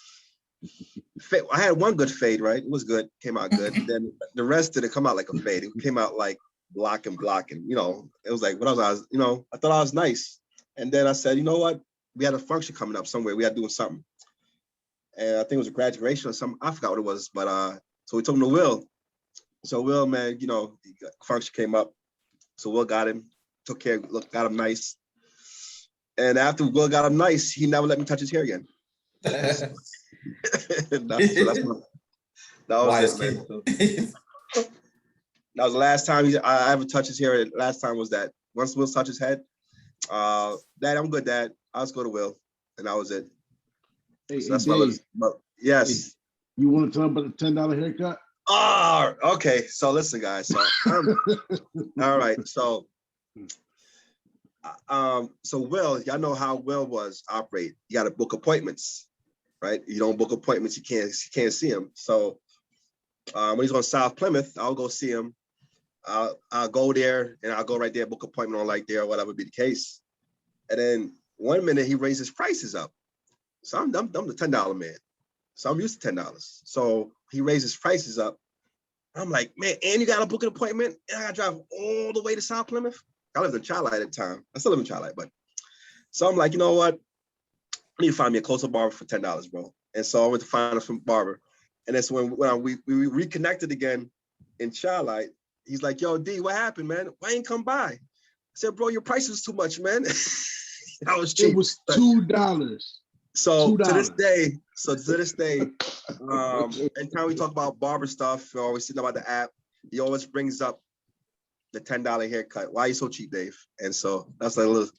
I had one good fade, right? It was good, came out good. Then the rest didn't come out like a fade. It came out like blocking. It was like, what else? I thought I was nice. And then I said, you know what? We had a function coming up somewhere. We had doing something. And I think it was a graduation or something. I forgot what it was, but so we took him to Will. So Will, man, function came up. So Will got him, took care, got him nice. And after Will got him nice, he never let me touch his hair again. That was it, man. That was the last time I ever touched his hair. Last time was that once Will touched his head. Dad, I'm good, Dad. I'll just go to Will, and that was it. Hey, so that's Dave, yes. Hey, you want to tell him about the $10 haircut? Oh, okay. So listen, guys. So all right. So Will, y'all know how Will was operate. You got to book appointments, right? You don't book appointments, you can't see him. So when he's on South Plymouth, I'll go see him. I'll go there and I'll go right there, book appointment on like there, whatever be the case. And then one minute he raises prices up. So I'm the $10 man. So I'm used to $10. So he raises prices up. I'm like, man, and you got to book an appointment? And I got to drive all the way to South Plymouth? I lived in Charlotte at the time. I still live in Charlotte, but. So I'm like, you know what? I need to find me a closer barber for $10, bro. And so I went to find a barber. And that's when we reconnected again in Charlotte. He's like, yo, D, what happened, man? Why ain't come by? I said, bro, your price was too much, man. I was cheap. It was $2. So $2. to this day, anytime we talk about barber stuff, or we see about the app, he always brings up the $10 haircut. Why are you so cheap, Dave? And so that's like a little,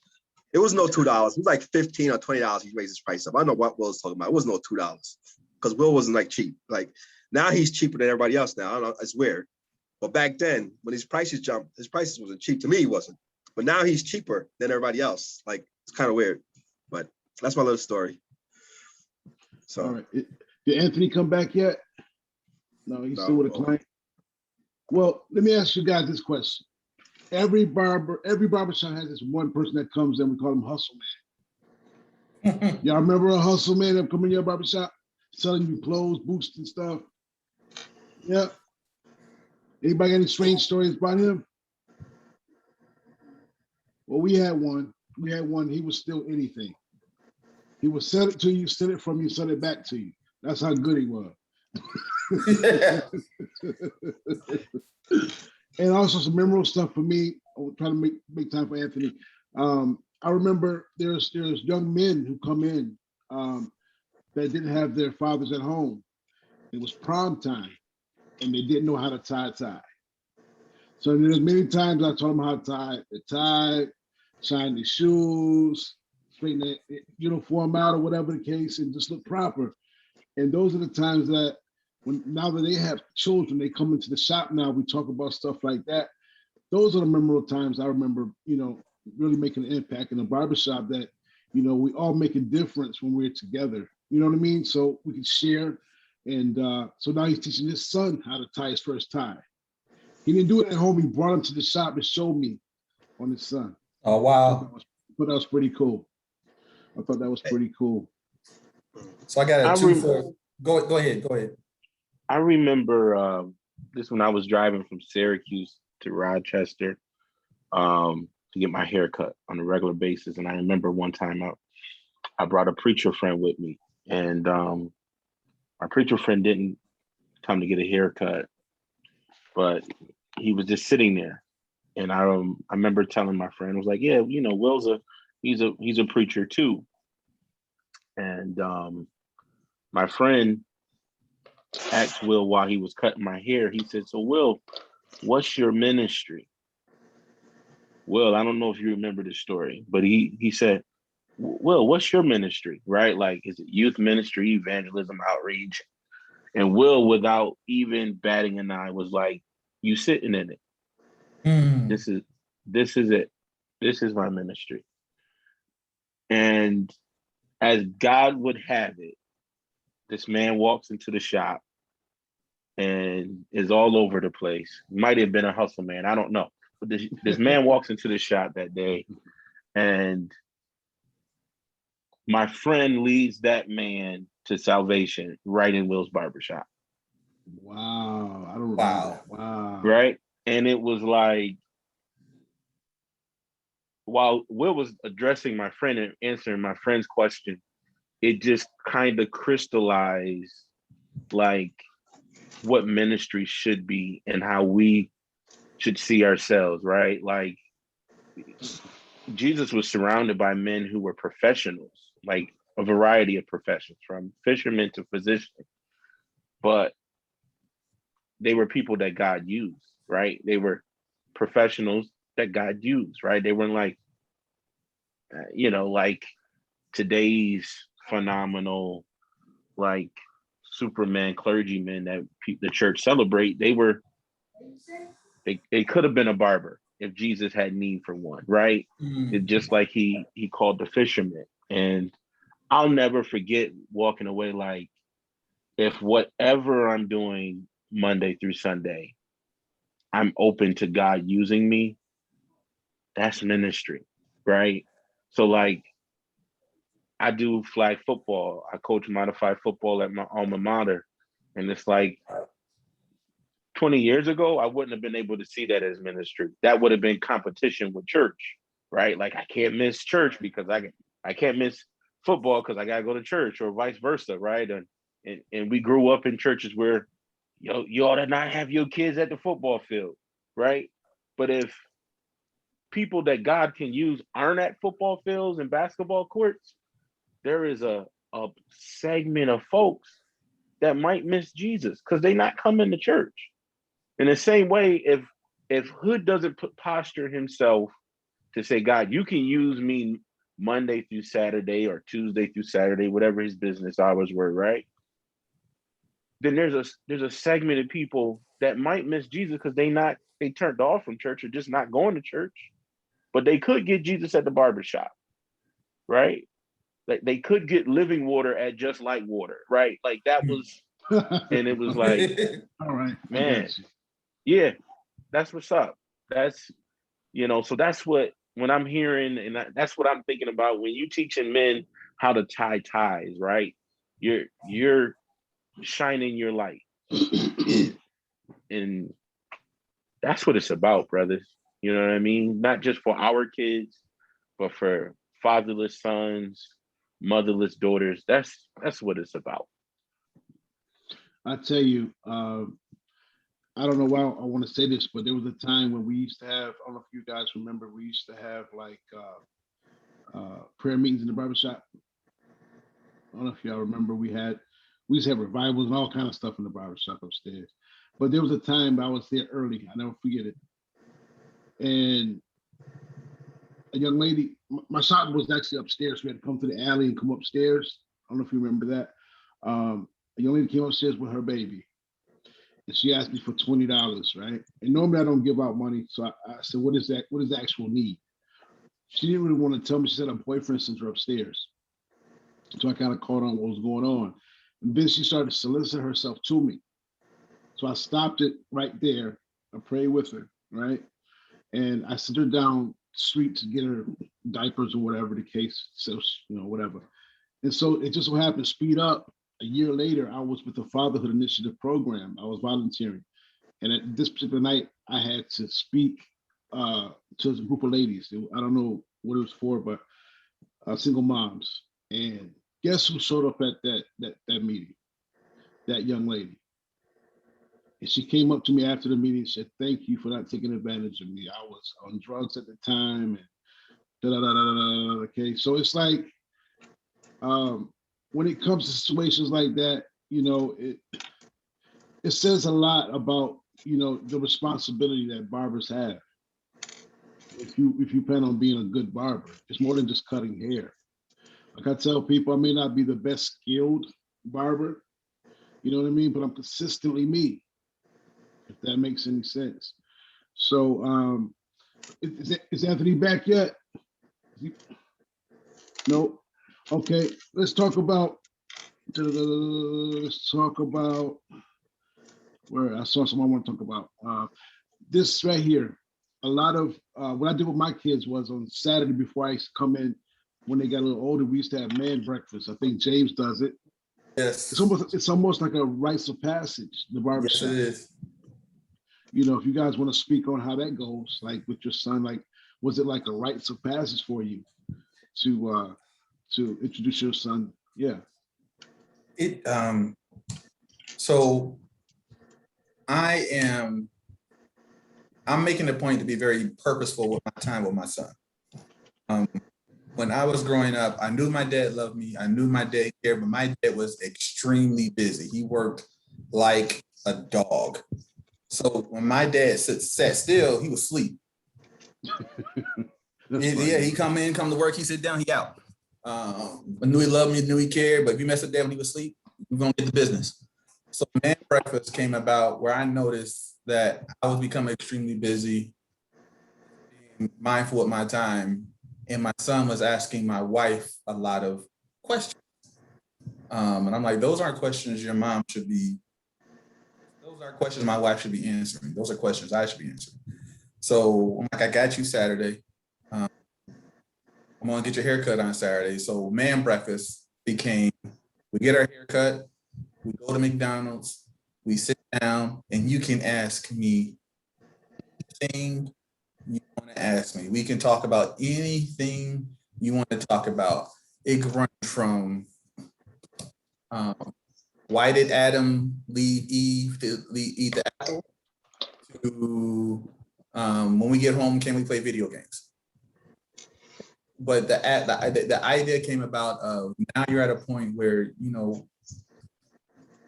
it was no $2. It was like $15 or $20. He raised his price up. I don't know what Will's talking about. It was no $2 because Will wasn't like cheap. Like now he's cheaper than everybody else now. I don't know, it's weird. But back then, when his prices jumped, his prices wasn't cheap. To me, he wasn't. But now he's cheaper than everybody else. Like, it's kind of weird. But that's my little story. So, all right. Did Anthony come back yet? No, he's still with a client. Well, let me ask you guys this question. Every barbershop has this one person that comes in, we call him Hustle Man. Y'all remember a Hustle Man that come in your barbershop selling you clothes, boots and stuff? Yeah. Anybody got any strange stories about him? Well, we had one. He was still anything. He would sell it to you, steal it from you, sell it back to you. That's how good he was. And also some memorable stuff for me. I'm trying to make time for Anthony. I remember there's young men who come in that didn't have their fathers at home. It was prom time, and they didn't know how to tie a tie. So there's many times I taught them how to tie the tie, shine the shoes, straighten that uniform out or whatever the case, and just look proper. And those are the times that now that they have children, they come into the shop now, we talk about stuff like that. Those are the memorable times I remember, really making an impact in the barbershop that, we all make a difference when we're together. You know what I mean? So we can share. And so now he's teaching his son how to tie his first tie. He didn't do it at home. He brought him to the shop and showed me on his son. Oh, wow. But that was pretty cool. I thought that was pretty cool. So I got I a two rem- for, go ahead. I remember this when I was driving from Syracuse to Rochester to get my hair cut on a regular basis. And I remember one time I brought a preacher friend with me, and my preacher friend didn't come to get a haircut, but he was just sitting there. And I remember telling my friend, I was like, yeah, you know, Will's he's a preacher too. And my friend asked Will while he was cutting my hair, he said, so Will, what's your ministry? Will, I don't know if you remember the story, but he said, Will, what's your ministry? Right? Like, is it youth ministry, evangelism, outreach? And Will, without even batting an eye, was like, you sitting in it. This is it. This is my ministry. And as God would have it, this man walks into the shop and is all over the place. Might have been a hustle man. I don't know. But this man walks into the shop that day, and my friend leads that man to salvation right in Will's barbershop. Wow. I don't remember Wow. that. Wow. Right? And it was like, while Will was addressing my friend and answering my friend's question, it just kind of crystallized like what ministry should be and how we should see ourselves, right? Like, Jesus was surrounded by men who were professionals, like a variety of professions, from fishermen to physicians, but they were people that God used, right? They were professionals that God used, right? They weren't like, like today's phenomenal, like Superman clergymen that the church celebrate. They could have been a barber if Jesus had need for one, right? It's just like he called the fishermen. And I'll never forget walking away like, if whatever I'm doing Monday through Sunday, I'm open to God using me, that's ministry, right? So like, I do flag football. I coach modified football at my alma mater. And it's like 20 years ago, I wouldn't have been able to see that as ministry. That would have been competition with church, right? Like, I can't miss church because I can't miss football because I got to go to church, or vice versa, right? And we grew up in churches where, you ought to not have your kids at the football field, right? But if people that God can use aren't at football fields and basketball courts, there is a segment of folks that might miss Jesus because they're not coming to church. In the same way, if Hood doesn't posture himself to say, God, you can use me Monday through Saturday or Tuesday through Saturday, whatever his business hours were, right? Then there's a segment of people that might miss Jesus because they turned off from church or just not going to church, but they could get Jesus at the barbershop, right? Like, they could get living water at Just Like Water, right? Like, that was, and it was like, All right. man, yeah, that's what's up. That's, so that's what, when I'm hearing, and that's what I'm thinking about when you teaching men how to tie ties, right? You're shining your light, and that's what it's about, brothers. You know what I mean? Not just for our kids, but for fatherless sons, motherless daughters. That's what it's about. I tell you, I don't know why I want to say this, but there was a time when we used to have, I don't know if you guys remember, we used to have like prayer meetings in the barbershop. I don't know if y'all remember, we used to have revivals and all kind of stuff in the barbershop upstairs. But there was a time I was there early, I never forget it. And a young lady, my shop was actually upstairs. We had to come to the alley and come upstairs. I don't know if you remember that. A young lady came upstairs with her baby. And she asked me for $20, right? And normally I don't give out money. So I said, what is that? What is the actual need? She didn't really want to tell me. She said her boyfriend sent her upstairs. So I kind of caught on what was going on. And then she started to solicit herself to me. So I stopped it right there. I prayed with her, right? And I sat her down street to get her diapers or whatever the case, so whatever. And so it just so happened, speed up. A year later, I was with the Fatherhood Initiative program. I was volunteering, and at this particular night, I had to speak to a group of ladies. I don't know what it was for, but single moms. And guess who showed up at that meeting? That young lady. And she came up to me after the meeting and said, "Thank you for not taking advantage of me. I was on drugs at the time." And okay, so it's like, when it comes to situations like that, it says a lot about the responsibility that barbers have. If you plan on being a good barber, it's more than just cutting hair. Like I tell people, I may not be the best skilled barber, you know what I mean, but I'm consistently me, if that makes any sense. So is Anthony back yet? No. Okay, let's talk about where I saw someone I want to talk about. This right here. A lot of what I did with my kids was on Saturday before I used to come in, when they got a little older, we used to have man breakfast. I think James does it. Yes. It's almost like a rites of passage, the barbershop. Yes, it is. If you guys want to speak on how that goes, like with your son, like, was it like a rites of passage for you to introduce your son? Yeah. So I'm making a point to be very purposeful with my time with my son. When I was growing up, I knew my dad loved me. I knew my dad cared, but my dad was extremely busy. He worked like a dog. So when my dad sat still, he was asleep. Yeah, he come to work, he sit down, he out. I knew he loved me, knew he cared, but if you mess up dad when he was asleep, we're gonna get the business. So man breakfast came about where I noticed that I was becoming extremely busy, being mindful of my time, and my son was asking my wife a lot of questions. And I'm like, those aren't questions your mom should be, those are questions my wife should be answering. Those are questions I should be answering. So I'm like, I got you Saturday. I'm gonna get your haircut on Saturday. So man breakfast became, we get our haircut, we go to McDonald's, we sit down, and you can ask me anything you want to ask me. We can talk about anything you want to talk about. It could run from why did Adam leave Eve to eat the apple, to when we get home, can we play video games? But the idea came about of, now you're at a point where you're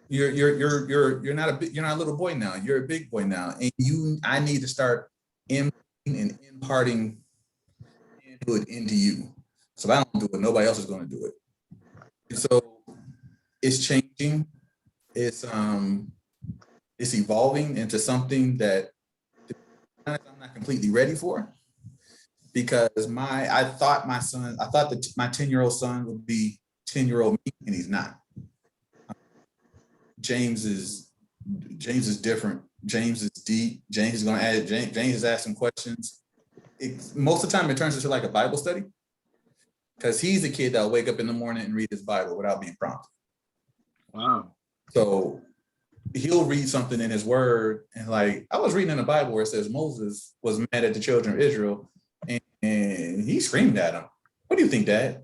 not a little boy now, you're a big boy now, and I need to start imparting manhood into you. So if I don't do it, nobody else is going to do it. And so it's changing. It's evolving into something that I'm not completely ready for, because I thought my 10-year-old son would be 10-year-old me, and he's not. James is different. James is deep. James is going to add. James is asking questions. Most of the time, it turns into like a Bible study, because he's a kid that'll wake up in the morning and read his Bible without being prompted. Wow. So he'll read something in his word, and like, I was reading in the Bible where it says Moses was mad at the children of Israel, and he screamed at him. What do you think, Dad?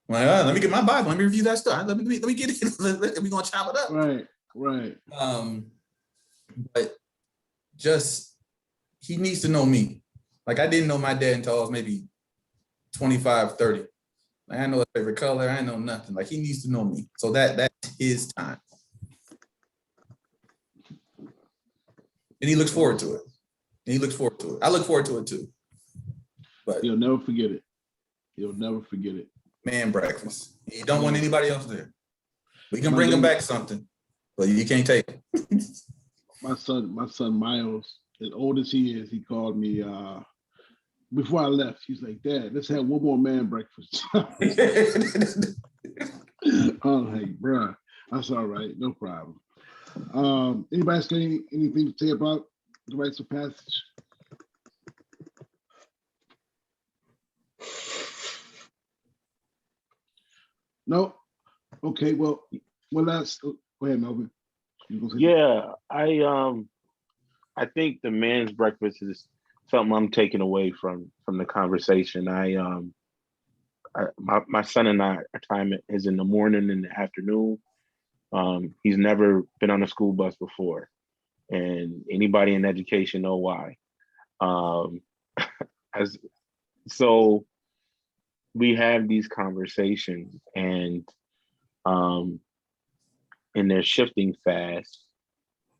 I'm like, let me get my Bible. Let me review that stuff. Let me get it. We're gonna chop it up. Right. But just, he needs to know me. Like, I didn't know my dad until I was maybe 25, 30. Like, I know his favorite color. I know nothing. Like, he needs to know me. So that's his time. And he looks forward to it. I look forward to it too. But you'll never forget it. Man breakfast. You don't want anybody else there. We can bring him back something, but you can't take it. My son Miles, as old as he is, he called me before I left. He's like, "Dad, let's have one more man breakfast." I'm like, "Bruh, that's all right, no problem." Anybody else got anything to say about the rites of passage? No. Okay. Well, last. Go ahead, Melvin. You gonna say Yeah, I think the man's breakfast is something I'm taking away from the conversation. My son and I, our time is in the morning and the afternoon. He's never been on a school bus before, and anybody in education know why. Um, as so we have these conversations, um, and they're shifting fast,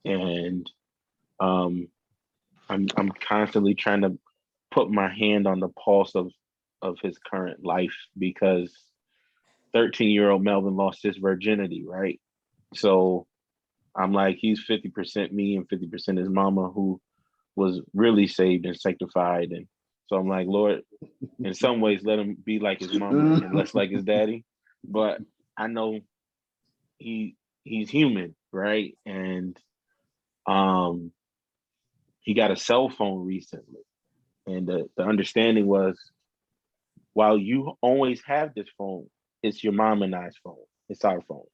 and um, I'm constantly trying to put my hand on the pulse of his current life because 13-year-old Melvin lost his virginity, right? So I'm like, he's 50% me and 50% his mama, who was really saved and sanctified. And so I'm like, Lord, in some ways, let him be like his mama and less like his daddy. But I know he's human, right? And um, he got a cell phone recently, and the understanding was, while you always have this phone, it's your mom and I's phone. It's our phone,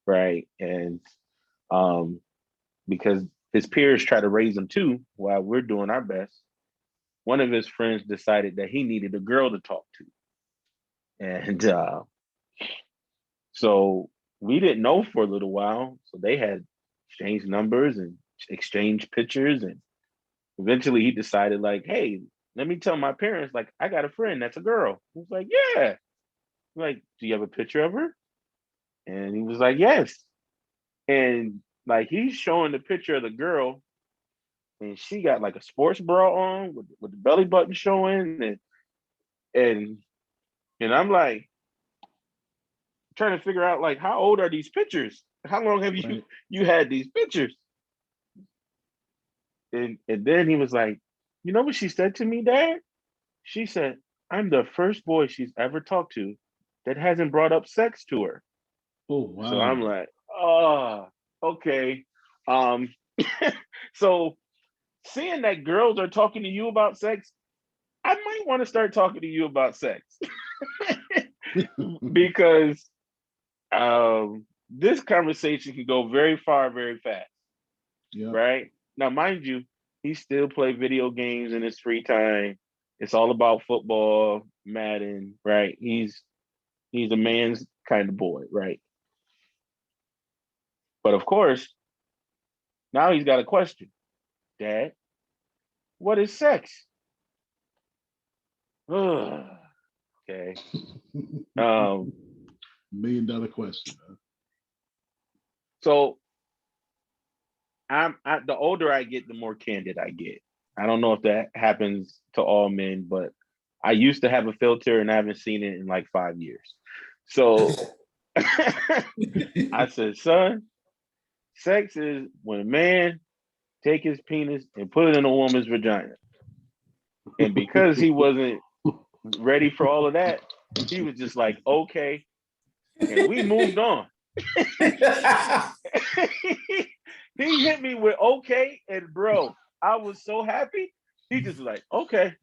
right? And um, because his peers try to raise him too, while we're doing our best. One of his friends decided that he needed a girl to talk to, and so we didn't know for a little while. So they had exchanged numbers and exchanged pictures, and eventually he decided, like, hey, let me tell my parents, like, I got a friend that's a girl. He was like, yeah. I'm like, do you have a picture of her? And he was like, yes. And like he's showing the picture of the girl, and she got like a sports bra on with the belly button showing, and and I'm like trying to figure out, like, how old are these pictures? How long have right. you had these pictures? And then he was like, you know what she said to me, Dad? She said, I'm the first boy she's ever talked to that hasn't brought up sex to her. Oh So I'm wow. like, oh, okay. Um, so seeing that girls are talking to you about sex, I might want to start talking to you about sex because this conversation can go very far, very fast, Yeah. right? Now, mind you, he still play video games in his free time. It's all about football, Madden, right? He's a man's kind of boy, right? But of course, now he's got a question. Dad, what is sex? Okay. Um, $1 million question. Huh? so the older I get, the more candid I get. I don't know if that happens to all men, but I used to have a filter and I haven't seen it in like 5 years. So I said, son, sex is when a man take his penis and put it in a woman's vagina. And because he wasn't ready for all of that, he was just like, okay. And we moved on. He hit me with okay, and bro, I was so happy. He just like, okay.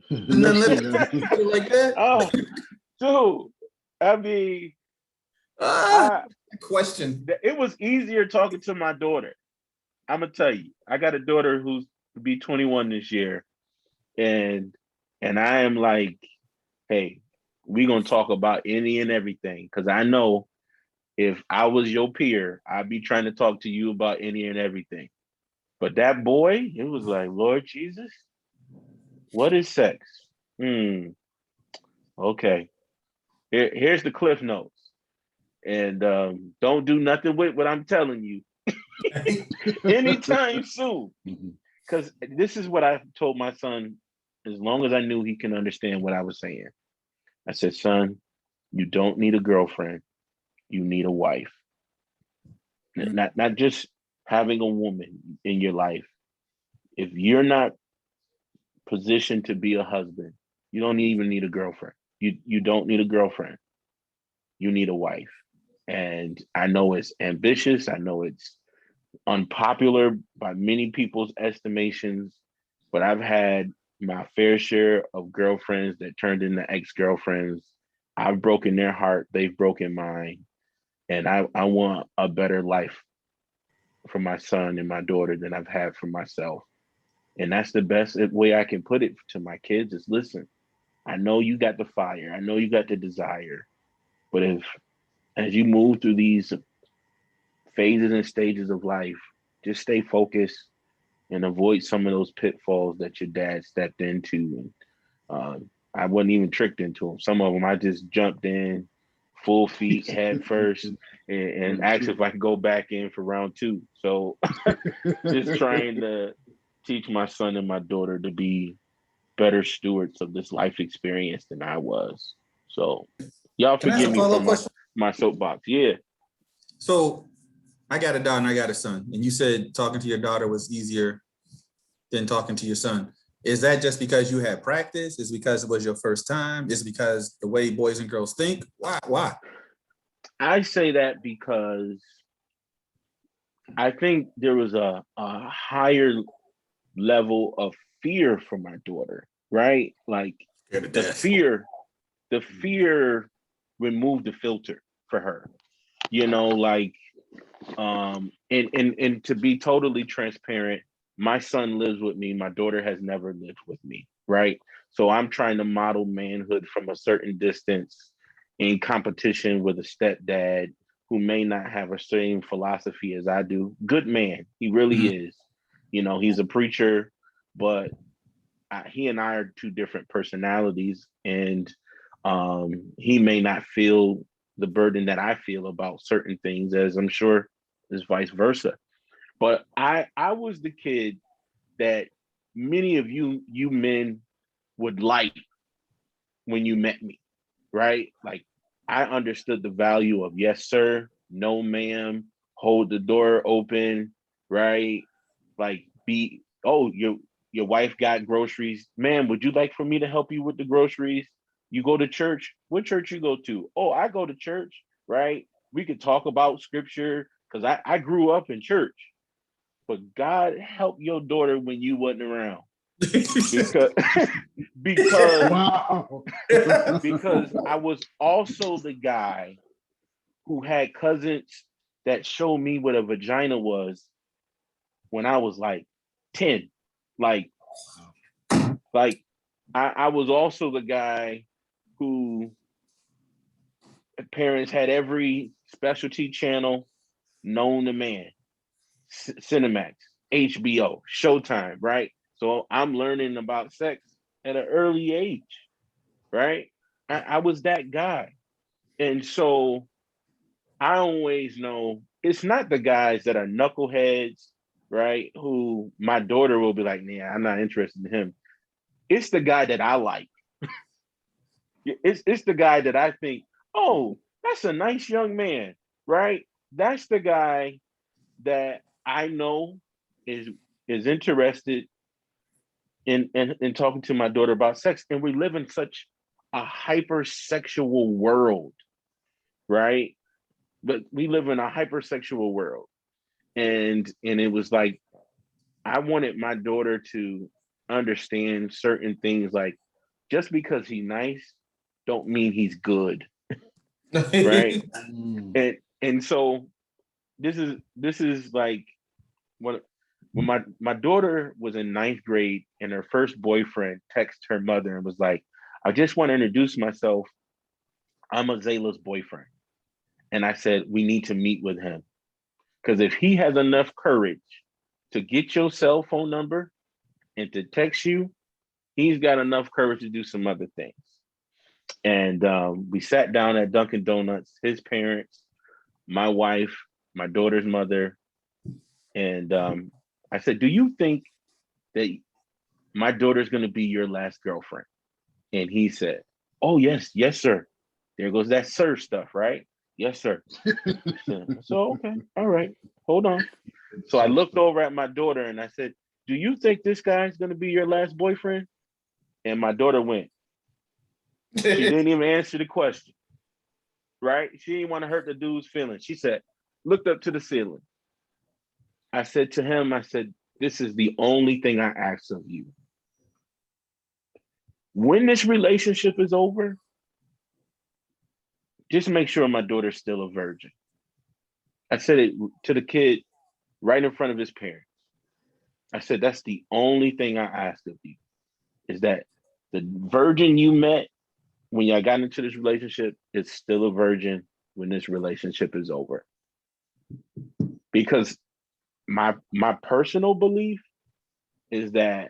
Next thing, like that. Oh, dude. I mean, Question. it was easier talking to my daughter. I'm gonna tell you, I got a daughter who's to be 21 this year, and I am like, hey, we gonna talk about any and everything, because I know if I was your peer, I'd be trying to talk to you about any and everything. But that boy, it was like, Lord Jesus, what is sex? Okay. Here's the cliff notes. And don't do nothing with what I'm telling you anytime soon. Because this is what I told my son as long as I knew he can understand what I was saying. I said, son, you don't need a girlfriend. You need a wife. Not just having a woman in your life. If you're not positioned to be a husband, you don't even need a girlfriend. You don't need a girlfriend. You need a wife. And I know it's ambitious. I know it's unpopular by many people's estimations, but I've had my fair share of girlfriends that turned into ex-girlfriends I've broken their heart, they've broken mine, and I want a better life for my son and my daughter than I've had for myself. And that's the best way I can put it to my kids is, listen, I know you got the fire, I know you got the desire, but if as you move through these phases and stages of life, just stay focused and avoid some of those pitfalls that your dad stepped into. And I wasn't even tricked into them. Some of them I just jumped in full feet, head first, and asked if I could go back in for round two. So just trying to teach my son and my daughter to be better stewards of this life experience than I was. So y'all Can I ask forgive a me for follow-up question? my soapbox. Yeah. So I got a daughter and I got a son, and you said talking to your daughter was easier than talking to your son. Is that just because you had practice? Is it because it was your first time? Is it because the way boys and girls think? Why? I say that because I think there was a higher level of fear for my daughter, right? Like the fear removed the filter for her, you know, like and to be totally transparent, my son lives with me, my daughter has never lived with me, right? So I'm trying to model manhood from a certain distance in competition with a stepdad who may not have the same philosophy as I do. Good man, he really is. You know, he's a preacher, but he and I are two different personalities, and he may not feel the burden that I feel about certain things, as I'm sure is vice versa. But I was the kid that many of you men would like when you met me, right? Like I understood the value of yes, sir, no, ma'am, hold the door open, right? Like your wife got groceries. Ma'am, would you like for me to help you with the groceries? You go to church? What church you go to? Oh, I go to church, right? We could talk about scripture because I grew up in church. But God help your daughter when you wasn't around. because because Wow. because I was also the guy who had cousins that showed me what a vagina was when I was like 10. Like I was also the guy who parents had every specialty channel known to man. Cinemax, HBO, Showtime, right? So I'm learning about sex at an early age, right? I was that guy. And so I always know it's not the guys that are knuckleheads, right? Who my daughter will be like, nah, I'm not interested in him. It's the guy that I like. It's the guy that I think, oh, that's a nice young man, right? That's the guy that I know is interested in talking to my daughter about sex. And we live in such a hypersexual world, right? But we live in a hypersexual world. And it was like I wanted my daughter to understand certain things, like just because he's nice don't mean he's good, right? and so this is like when my daughter was in ninth grade and her first boyfriend texted her mother and was like, I just want to introduce myself. I'm Azalea's boyfriend. And I said, we need to meet with him. Because if he has enough courage to get your cell phone number and to text you, he's got enough courage to do some other things. And we sat down at Dunkin' Donuts, his parents, my wife, my daughter's mother. And I said, do you think that my daughter's going to be your last girlfriend? And he said, oh, yes, sir. There goes that sir stuff, right? Yes, sir. So, okay, all right, hold on. So I looked over at my daughter and I said, do you think this guy's going to be your last boyfriend? And my daughter went. She didn't even answer the question, right? She didn't want to hurt the dude's feelings. She said, looked up to the ceiling. I said to him, I said, this is the only thing I ask of you. When this relationship is over, just make sure my daughter's still a virgin. I said it to the kid right in front of his parents. I said, that's the only thing I ask of you, is that the virgin you met when y'all got into this relationship is still a virgin when this relationship is over. Because my personal belief is that,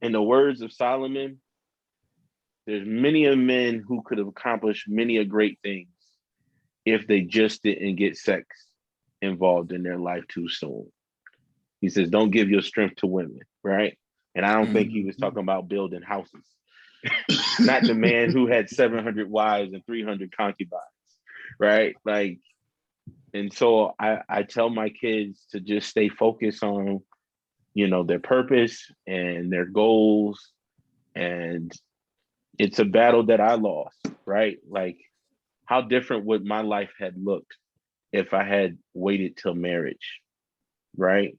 in the words of Solomon, there's many a men who could have accomplished many a great things if they just didn't get sex involved in their life too soon. He says, don't give your strength to women, right? And I don't think he was talking about building houses. Not the man who had 700 wives and 300 concubines, right? Like, and so I tell my kids to just stay focused on, you know, their purpose and their goals. And it's a battle that I lost, right? Like, how different would my life had looked if I had waited till marriage, right?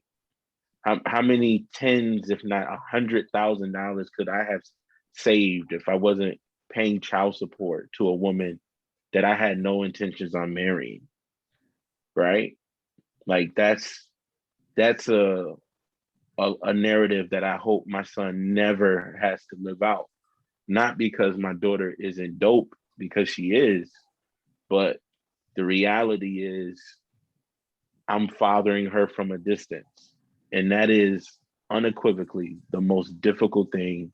How many tens, if not $100,000 could I have saved if I wasn't paying child support to a woman that I had no intentions on marrying, right? Like that's a narrative that I hope my son never has to live out. Not because my daughter isn't dope, because she is, but the reality is I'm fathering her from a distance. And that is unequivocally the most difficult thing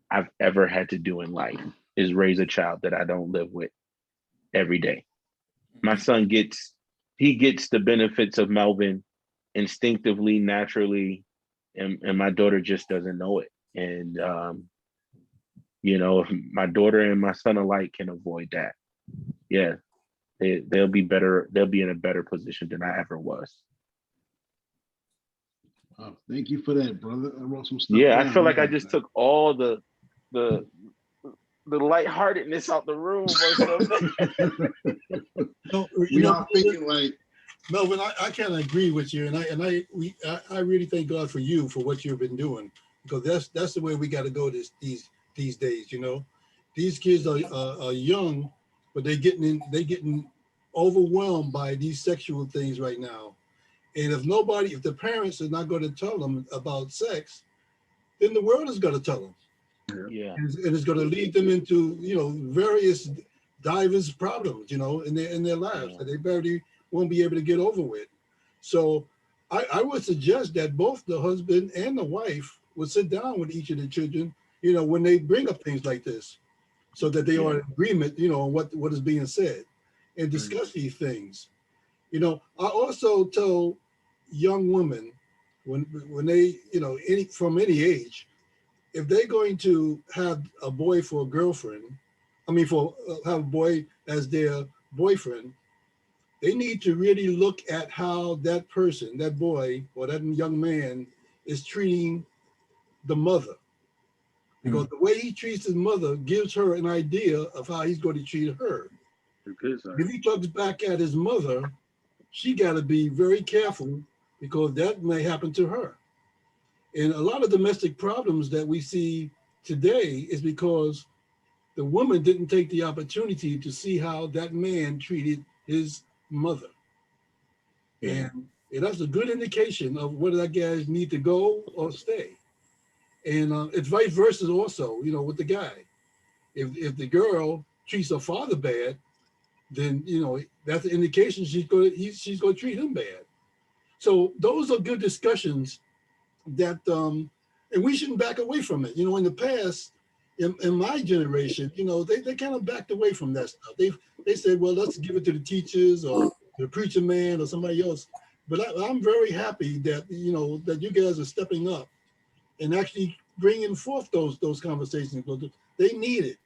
I've ever had to do in life, is raise a child that I don't live with every day. My son gets the benefits of Melvin instinctively, naturally, and my daughter just doesn't know it. And you know, if my daughter and my son alike can avoid that, yeah, they'll be better. They'll be in a better position than I ever was. Thank you for that, brother. I wrote some stuff. Yeah, down. I feel like I just took all the lightheartedness out the room or something. No, we are thinking like, Melvin, I kind of agree with you, and I really thank God for you for what you've been doing, because that's the way we got to go these days. You know, these kids are young, but they getting overwhelmed by these sexual things right now. And if the parents are not going to tell them about sex, then the world is going to tell them. Yeah. And it's going to lead them into, you know, various diverse problems, you know, in their lives that they barely won't be able to get over with. So I would suggest that both the husband and the wife would sit down with each of the children, you know, when they bring up things like this, so that they are in agreement, you know, on what is being said, and discuss these things. You know, I also tell young women when they, you know, from any age, if they're going to have a boy for a girlfriend, have a boy as their boyfriend, they need to really look at how that person, that boy or that young man, is treating the mother. Because the way he treats his mother gives her an idea of how he's going to treat her. If he looks back at his mother, she got to be very careful, because that may happen to her. And a lot of domestic problems that we see today is because the woman didn't take the opportunity to see how that man treated his mother. And that's a good indication of whether that guy need to go or stay. And it's vice versa also, you know, with the guy. If the girl treats her father bad, then, you know, that's an indication she's going to treat him bad. So those are good discussions that, and we shouldn't back away from it. You know, in the past, in my generation, you know, they kind of backed away from that stuff. They said, well, let's give it to the teachers or the preacher man or somebody else. But I'm very happy that, you know, that you guys are stepping up and actually bringing forth those conversations, because they need it.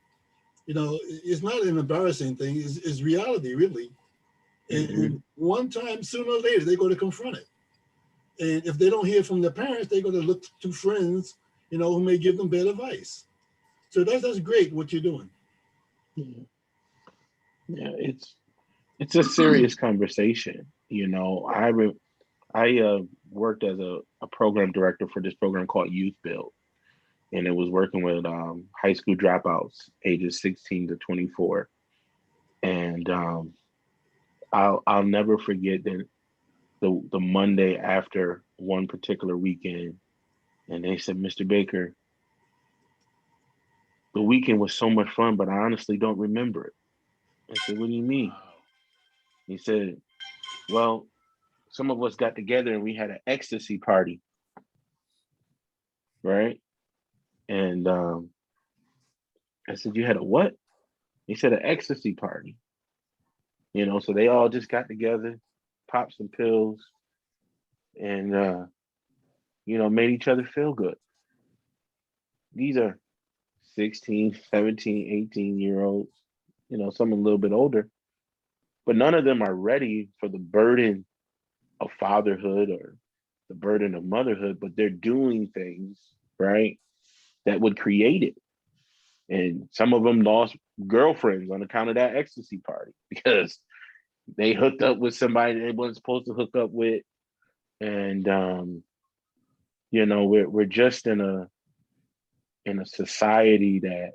You know, it's not an embarrassing thing. It's reality, really. And one time, sooner or later, they're going to confront it. And if they don't hear from their parents, they're going to look to friends, you know, who may give them bad advice. So that's great what you're doing. Yeah, it's a serious conversation. You know, I worked as a program director for this program called Youth Build, and it was working with high school dropouts ages 16 to 24. And I'll never forget that the Monday after one particular weekend, and they said, Mr. Baker, the weekend was so much fun, but I honestly don't remember it. I said, what do you mean? He said, well, some of us got together and we had an ecstasy party, right? And I said, you had a what? He said, an ecstasy party. You know, so they all just got together, popped some pills, and made each other feel good. These are 16, 17, 18-year-olds, some a little bit older, but none of them are ready for the burden of fatherhood or the burden of motherhood, but they're doing things, right, that would create it. And some of them lost girlfriends on account of that ecstasy party because they hooked up with somebody they weren't supposed to hook up with. And we're just in a society that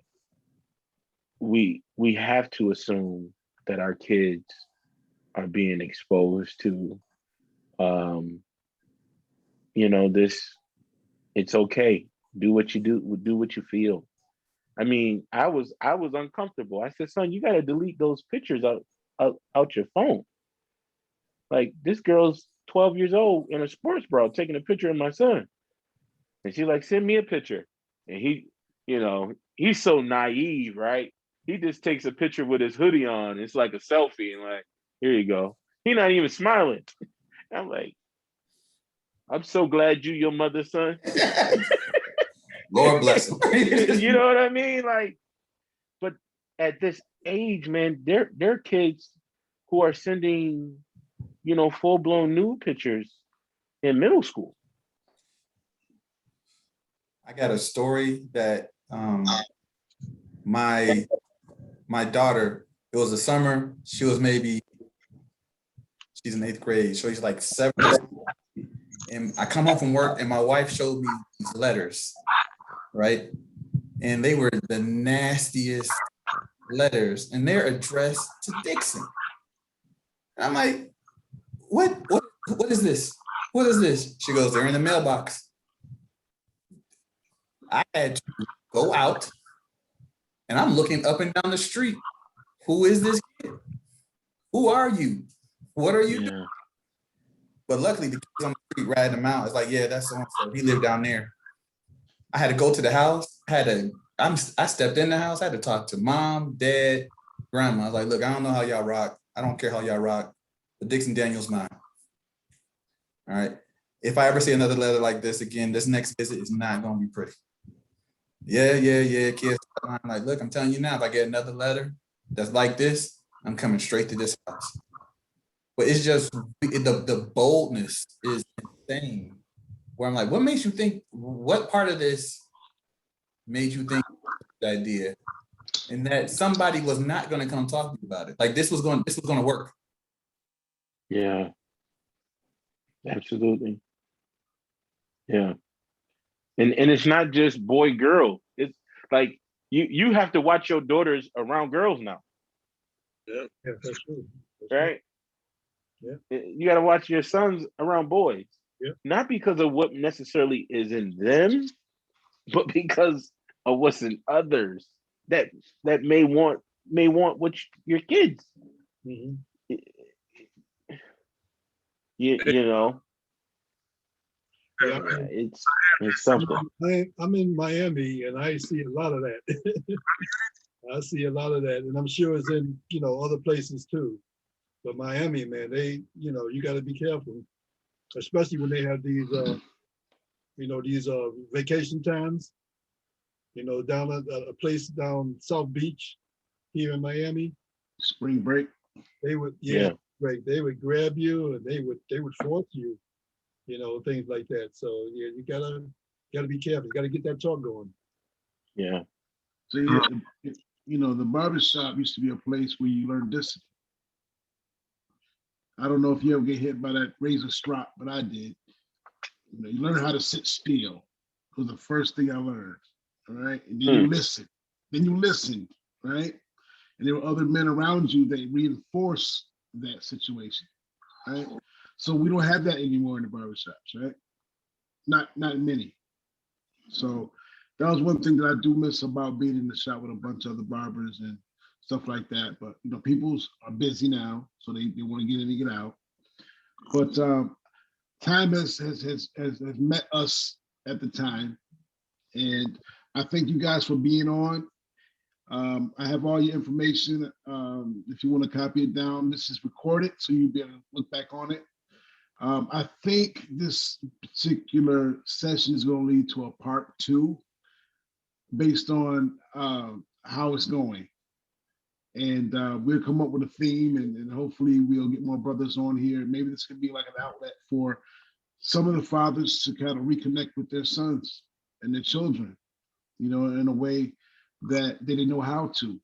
we have to assume that our kids are being exposed to this. It's okay. Do what you do what you feel. I mean, I was uncomfortable. I said, son, you got to delete those pictures out your phone. Like, this girl's 12 years old in a sports bra taking a picture of my son. And she's like, send me a picture. And he's so naive, right? He just takes a picture with his hoodie on. It's like a selfie, and like, here you go. He's not even smiling. I'm like, I'm so glad you your mother's son. Lord bless him. You know what I mean? Like, but at this age, man, they're kids who are sending, full-blown nude pictures in middle school. I got a story that my daughter, it was a summer, she's in 8th grade, so she's like 7. And I come home from work and my wife showed me these letters, right? And they were the nastiest letters, and they're addressed to Dixon. And I'm like, what is this? What is this? She goes, they're in the mailbox. I had to go out and I'm looking up and down the street. Who is this kid? Who are you? What are you doing? But luckily the kids on the street ratted them out. It's like, yeah, that's so-and-so. He lived down there. I had to go to the house. I stepped in the house. I had to talk to mom, dad, grandma. I was like, look, I don't know how y'all rock. I don't care how y'all rock. But Dixon Daniels mine. All right. If I ever see another letter like this again, this next visit is not going to be pretty. Yeah. Kids. I'm like, look, I'm telling you now, if I get another letter that's like this, I'm coming straight to this house. But it's just, the boldness is insane. Where I'm like, what makes you think, what part of this made you think the idea? And that somebody was not going to come talk to you about it. Like this was going to work. Yeah. Absolutely. Yeah. And it's not just boy, girl. It's like you have to watch your daughters around girls now. Yeah, that's true. Right? Yeah. You got to watch your sons around boys. Yeah. Not because of what necessarily is in them, but because of what's in others that may want what your kids. Mm-hmm. You know. Yeah, it's something. I'm in Miami and I see a lot of that. I see a lot of that, and I'm sure it's in other places too. But Miami, man, you got to be careful, especially when they have these vacation times. Down at a place down South Beach here in Miami. Spring break. They would right. They would grab you and they would force you. Things like that. So yeah, you gotta be careful. You gotta get that talk going. Yeah. So yeah, the barbershop used to be a place where you learn discipline. I don't know if you ever get hit by that razor strop, but I did. You learn how to sit still. It was the first thing I learned. All right. And then you listen. Right? and there were other men around you that reinforce that situation, right? So we don't have that anymore in the barbershops, right? Not many. So that was one thing that I do miss about being in the shop with a bunch of other barbers and stuff like that. But you know, people are busy now, so they want to get in and get out. But time has met us at the time, and I thank you guys for being on. I have all your information. If you want to copy it down, this is recorded, so you'll be able to look back on it. I think this particular session is going to lead to a part 2 based on how it's going. And we'll come up with a theme, and hopefully we'll get more brothers on here. Maybe this could be like an outlet for some of the fathers to kind of reconnect with their sons and their children, you know, in a way that they didn't know how to,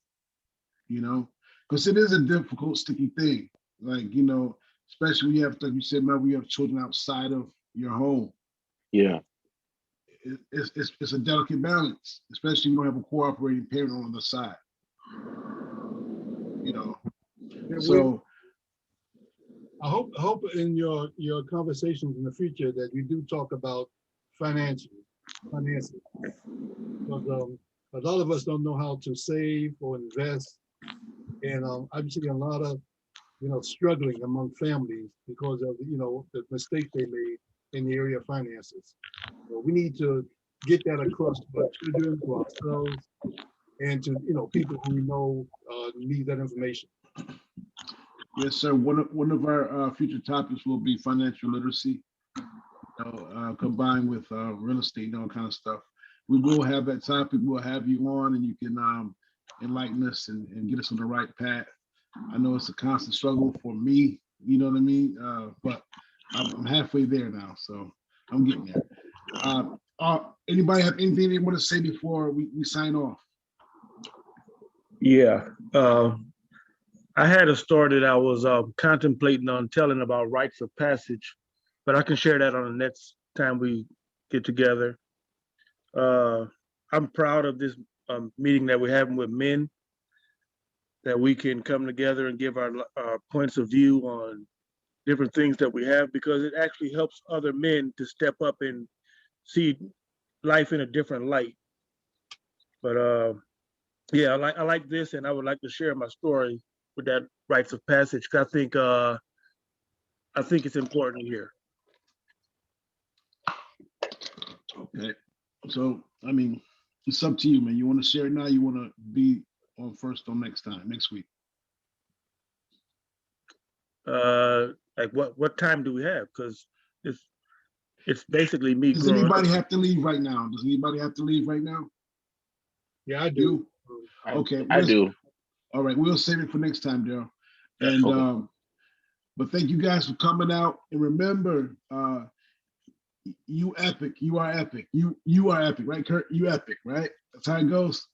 you know, because it is a difficult, sticky thing. Like, you know, especially when you have, like you said, man, we have children outside of your home. Yeah. It's a delicate balance, especially if you don't have a cooperating parent on the side. You know, so I hope in your conversations in the future that you do talk about finances, because a lot of us don't know how to save or invest, and I'm seeing a lot of struggling among families because of the mistakes they made in the area of finances. So we need to get that across to our children, to ourselves, and to people who we know need that information. Yes, sir. One of our future topics will be financial literacy, combined with real estate and all kind of stuff. We will have that topic. We'll have you on, and you can enlighten us and get us on the right path. I know it's a constant struggle for me, you know what I mean? But I'm halfway there now, so I'm getting there. Anybody have anything they want to say before we sign off? Yeah. I had a story that I was contemplating on telling about rites of passage, but I can share that on the next time we get together. I'm proud of this meeting that we're having with men, that we can come together and give our points of view on different things that we have, because it actually helps other men to step up and see life in a different light. But yeah, I like this, and I would like to share my story with that rites of passage, because I think it's important here. Okay, so I mean, it's up to you, man. You want to share it now? You want to be on first on next week? Like what time do we have? Because it's basically me. Does anybody have to leave right now? Does anybody have to leave right now? Yeah, I do. Okay, I do. All right, we'll save it for next time, Daryl. And Okay. but thank you guys for coming out. And remember, Uepik, you are epic. You are epic, right, Kurt? Uepik, right? That's how it goes.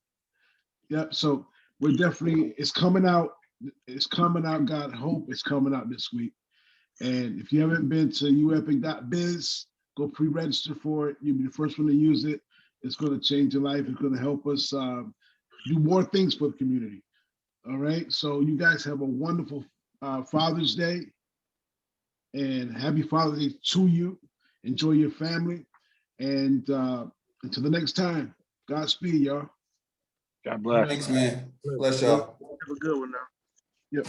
Yep. So we're definitely, it's coming out. It's coming out. God hope it's coming out this week. And if you haven't been to uepic.biz, go pre-register for it. You'll be the first one to use it. It's going to change your life. It's going to help us do more things for the community. All right. So you guys have a wonderful Father's Day, and happy Father's Day to you. Enjoy your family. And until the next time, Godspeed, y'all. God bless. Thanks, man. Bless y'all. Have a good one now. Yep.